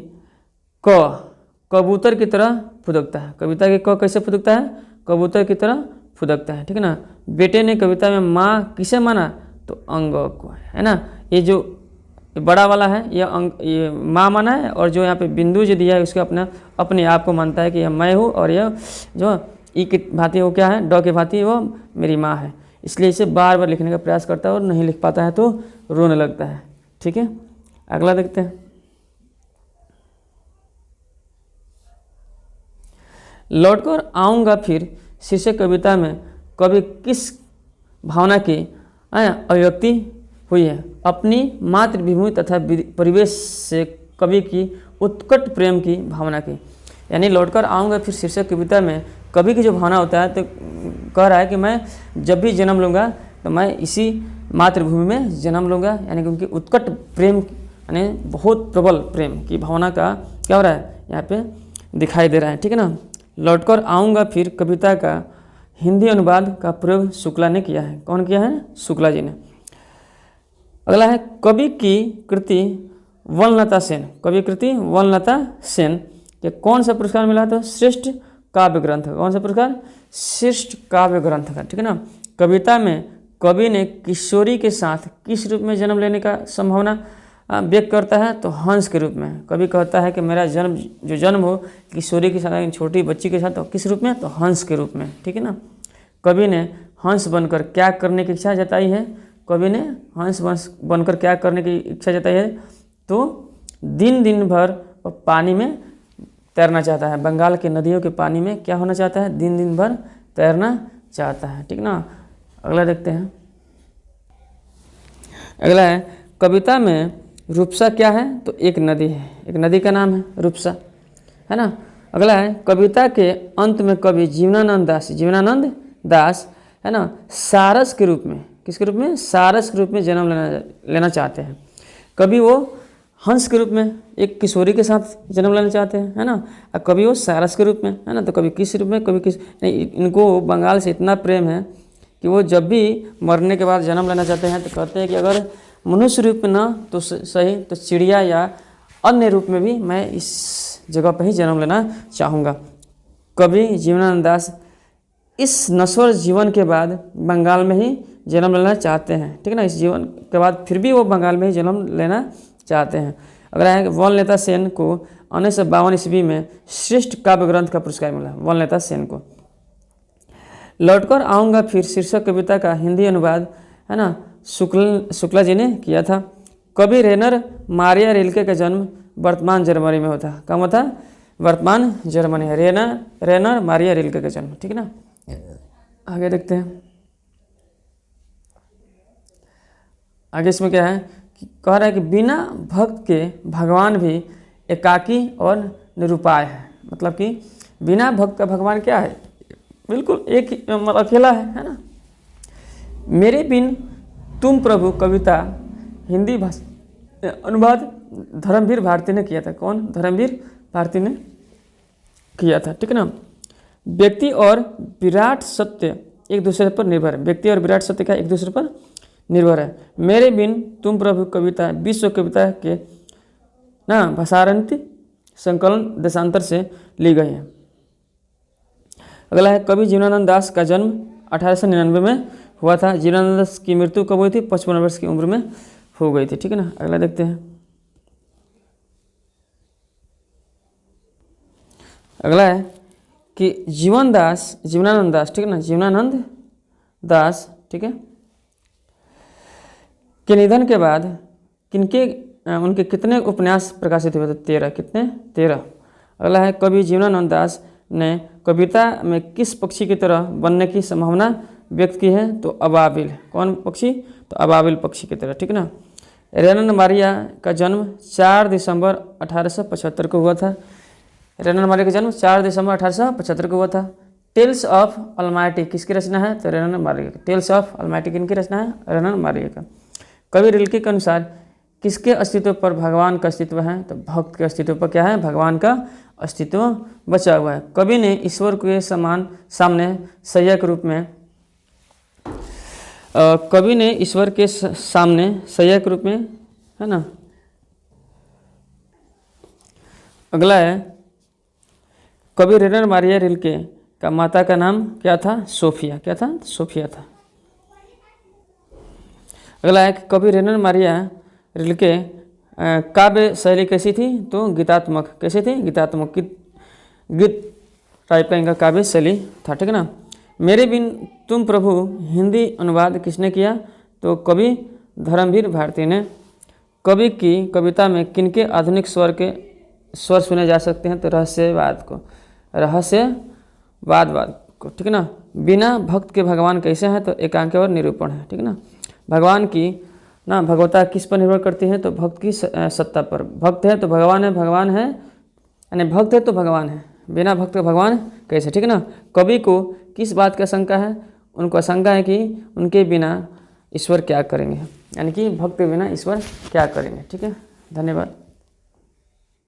क कबूतर की तरह फुदकता है। कविता की क कैसे फुदकता है? कबूतर की तरह फुदकता है, ठीक है ना। बेटे ने कविता में माँ किसे माना? तो अंग को, है ना। ये जो बड़ा वाला है ये माँ माना है, और जो यहाँ पे बिंदु जो दिया है उसके अपने आप को मानता है कि यह मैं हूँ, और यह जो ई की भांति वो क्या है? ड की भांति वो मेरी माँ है। इसलिए इसे बार बार लिखने का प्रयास करता है और नहीं लिख पाता है तो रोने लगता है, ठीक है। अगला देखते हैं। लौटकर आऊँगा फिर शीर्षक कविता में कवि किस भावना की अभिव्यक्ति हुई है? अपनी मातृभूमि तथा परिवेश से कवि की उत्कट प्रेम की भावना की। यानी लौटकर आऊँगा फिर शीर्षक कविता में कवि की जो भावना होता है, तो कह रहा है कि मैं जब भी जन्म लूँगा तो मैं इसी मातृभूमि में जन्म लूँगा। यानी कि उनकी उत्कट प्रेम, यानी बहुत प्रबल प्रेम की भावना का क्या हो रहा है? यहाँ पे दिखाई दे रहा है, ठीक है ना। लौटकर आऊँगा फिर कविता का हिंदी अनुवाद का प्रयोग शुक्ला ने किया है। कौन किया है? शुक्ला जी ने। अगला है कवि की कृति वनलता सेन। कवि कृति वनलता सेन के कौन सा पुरस्कार मिला? तो श्रेष्ठ काव्य ग्रंथ। कौन सा पुरस्कार? श्रेष्ठ काव्य ग्रंथ का, ठीक है ना। कविता में कवि ने किशोरी के साथ किस रूप में जन्म लेने का संभावना व्यक्त करता है? तो हंस के रूप में। कवि कहता है कि मेरा जन्म हो किशोरी के साथ, छोटी बच्ची के साथ, तो किस रूप में? तो हंस के रूप में, ठीक है ना। कवि ने हंस बनकर क्या करने की इच्छा जताई है? कवि ने हंस बनकर क्या करने की इच्छा जताई है? तो दिन भर पानी में तैरना चाहता है। बंगाल के नदियों के पानी में क्या होना चाहता है? दिन भर तैरना चाहता है, ठीक ना। अगला देखते हैं। अगला है कविता में रूपसा क्या है? तो एक नदी है। एक नदी का नाम है रूपसा, है ना। अगला है कविता के अंत में कवि जीवनानंद दास है ना, सारस के रूप में, किसके रूप में? सारस के रूप में जन्म लेना चाहते हैं। कभी वो हंस के रूप में एक किशोरी के साथ जन्म लेना चाहते हैं, है ना। और कभी वो सारस के रूप में, है ना। तो कभी किस रूप में, कभी किस नहीं। इनको बंगाल से इतना प्रेम है कि वो जब भी मरने के बाद जन्म लेना चाहते हैं तो कहते हैं कि अगर मनुष्य रूप में ना तो सही, तो चिड़िया या अन्य रूप में भी मैं इस जगह पर ही जन्म लेना चाहूँगा। कवि जीवनानंद दास इस नश्वर जीवन के बाद बंगाल में ही जन्म लेना चाहते हैं, ठीक है ना। इस जीवन के बाद फिर भी वो बंगाल में ही जन्म लेना चाहते हैं। अगर है वनलता सेन को 1952 ईस्वी में श्रेष्ठ काव्य ग्रंथ का पुरस्कार मिला, वनलता सेन को। लौटकर आऊँगा फिर शीर्षक कविता का हिंदी अनुवाद, है ना, शुक्ला जी ने किया था। कवि रेनर मारिया रिल्के का जन्म वर्तमान जर्मनी में होता। कहाँ होता? वर्तमान जर्मनी है। रेनर मारिया रिल्के का जन्म, ठीक है ना। आगे देखते हैं। आगे इसमें क्या है कि कह रहा है कि बिना भक्त के भगवान भी एकाकी और निरुपाय है। मतलब कि बिना भक्त का भगवान क्या है? बिल्कुल एक अकेला है ना। मेरे बिन तुम प्रभु कविता हिंदी भाषा अनुवाद धर्मवीर भारती ने किया था। कौन? धर्मवीर भारती ने किया था, ठीक है ना। व्यक्ति और विराट सत्य एक दूसरे पर निर्भर है। व्यक्ति और विराट सत्य का एक दूसरे पर निर्भर है। मेरे बिन तुम प्रभु कविता विश्व कविता के ना भाषांतरित संकलन देशांतर से ली गई है। अगला है कवि जीवनानंद दास का जन्म 1899 में हुआ था। जीवनानंद दास की मृत्यु कब हुई थी? 55 वर्ष की उम्र में हो गई थी, ठीक है ना। अगला देखते हैं। अगला है कि जीवनानंद दास, ठीक है ना, जीवनानंद दास, ठीक है, के निधन के बाद उनके कितने उपन्यास प्रकाशित हुए थे? 13। कितने? 13। अगला है कवि जीवनानंद दास ने कविता में किस पक्षी की तरह बनने की संभावना व्यक्त की है? तो अबाबिल। कौन पक्षी? तो अबाबिल पक्षी की तरह, ठीक है ना। रेनन मारिया का जन्म 4 दिसंबर 1875 को हुआ था। रेनन मारिया का जन्म 4 दिसंबर 1875 को हुआ था। टेल्स ऑफ अलमाइटी किसकी रचना है? तो रेनन मारिया का। टेल्स ऑफ अलमाइटी किनकी रचना है? रेनन मारिया का। कवि रिल्के के अनुसार किसके अस्तित्व पर भगवान का अस्तित्व है? तो भक्त के अस्तित्व पर क्या है? भगवान का अस्तित्व बचा हुआ है। कवि ने ईश्वर के सामने सैया के रूप में कवि ने ईश्वर के सामने सैया के रूप में, है ना। अगला है कवि रेनन मारिया रिल्के का माता का नाम क्या था? सोफिया। क्या था? सोफिया था। अगला है कवि रेनन मारिया रिल्के काव्य शैली कैसी थी? तो गीतात्मक। कैसी थी? गीतात्मक। गीत टाइप का इनका काव्य शैली था, ठीक है ना। मेरे बिन तुम प्रभु हिंदी अनुवाद किसने किया? तो कवि धर्मवीर भारती ने। कवि की कविता में किनके आधुनिक स्वर सुने जा सकते हैं? तो रहस्यवाद को, ठीक है ना। बिना भक्त के भगवान कैसे हैं? तो एकांक और निरूपण है, ठीक है ना। भगवान की ना भगवता किस पर निर्भर करती है? तो भक्त की सत्ता पर। भक्त है तो भगवान है, भगवान है यानी भक्त है तो भगवान है, बिना भक्त के भगवान कैसे, ठीक है ना। कवि को किस बात की आशंका है? उनको आशंका है कि उनके बिना ईश्वर क्या करेंगे, यानी कि भक्त के बिना ईश्वर क्या करेंगे, ठीक है। धन्यवाद।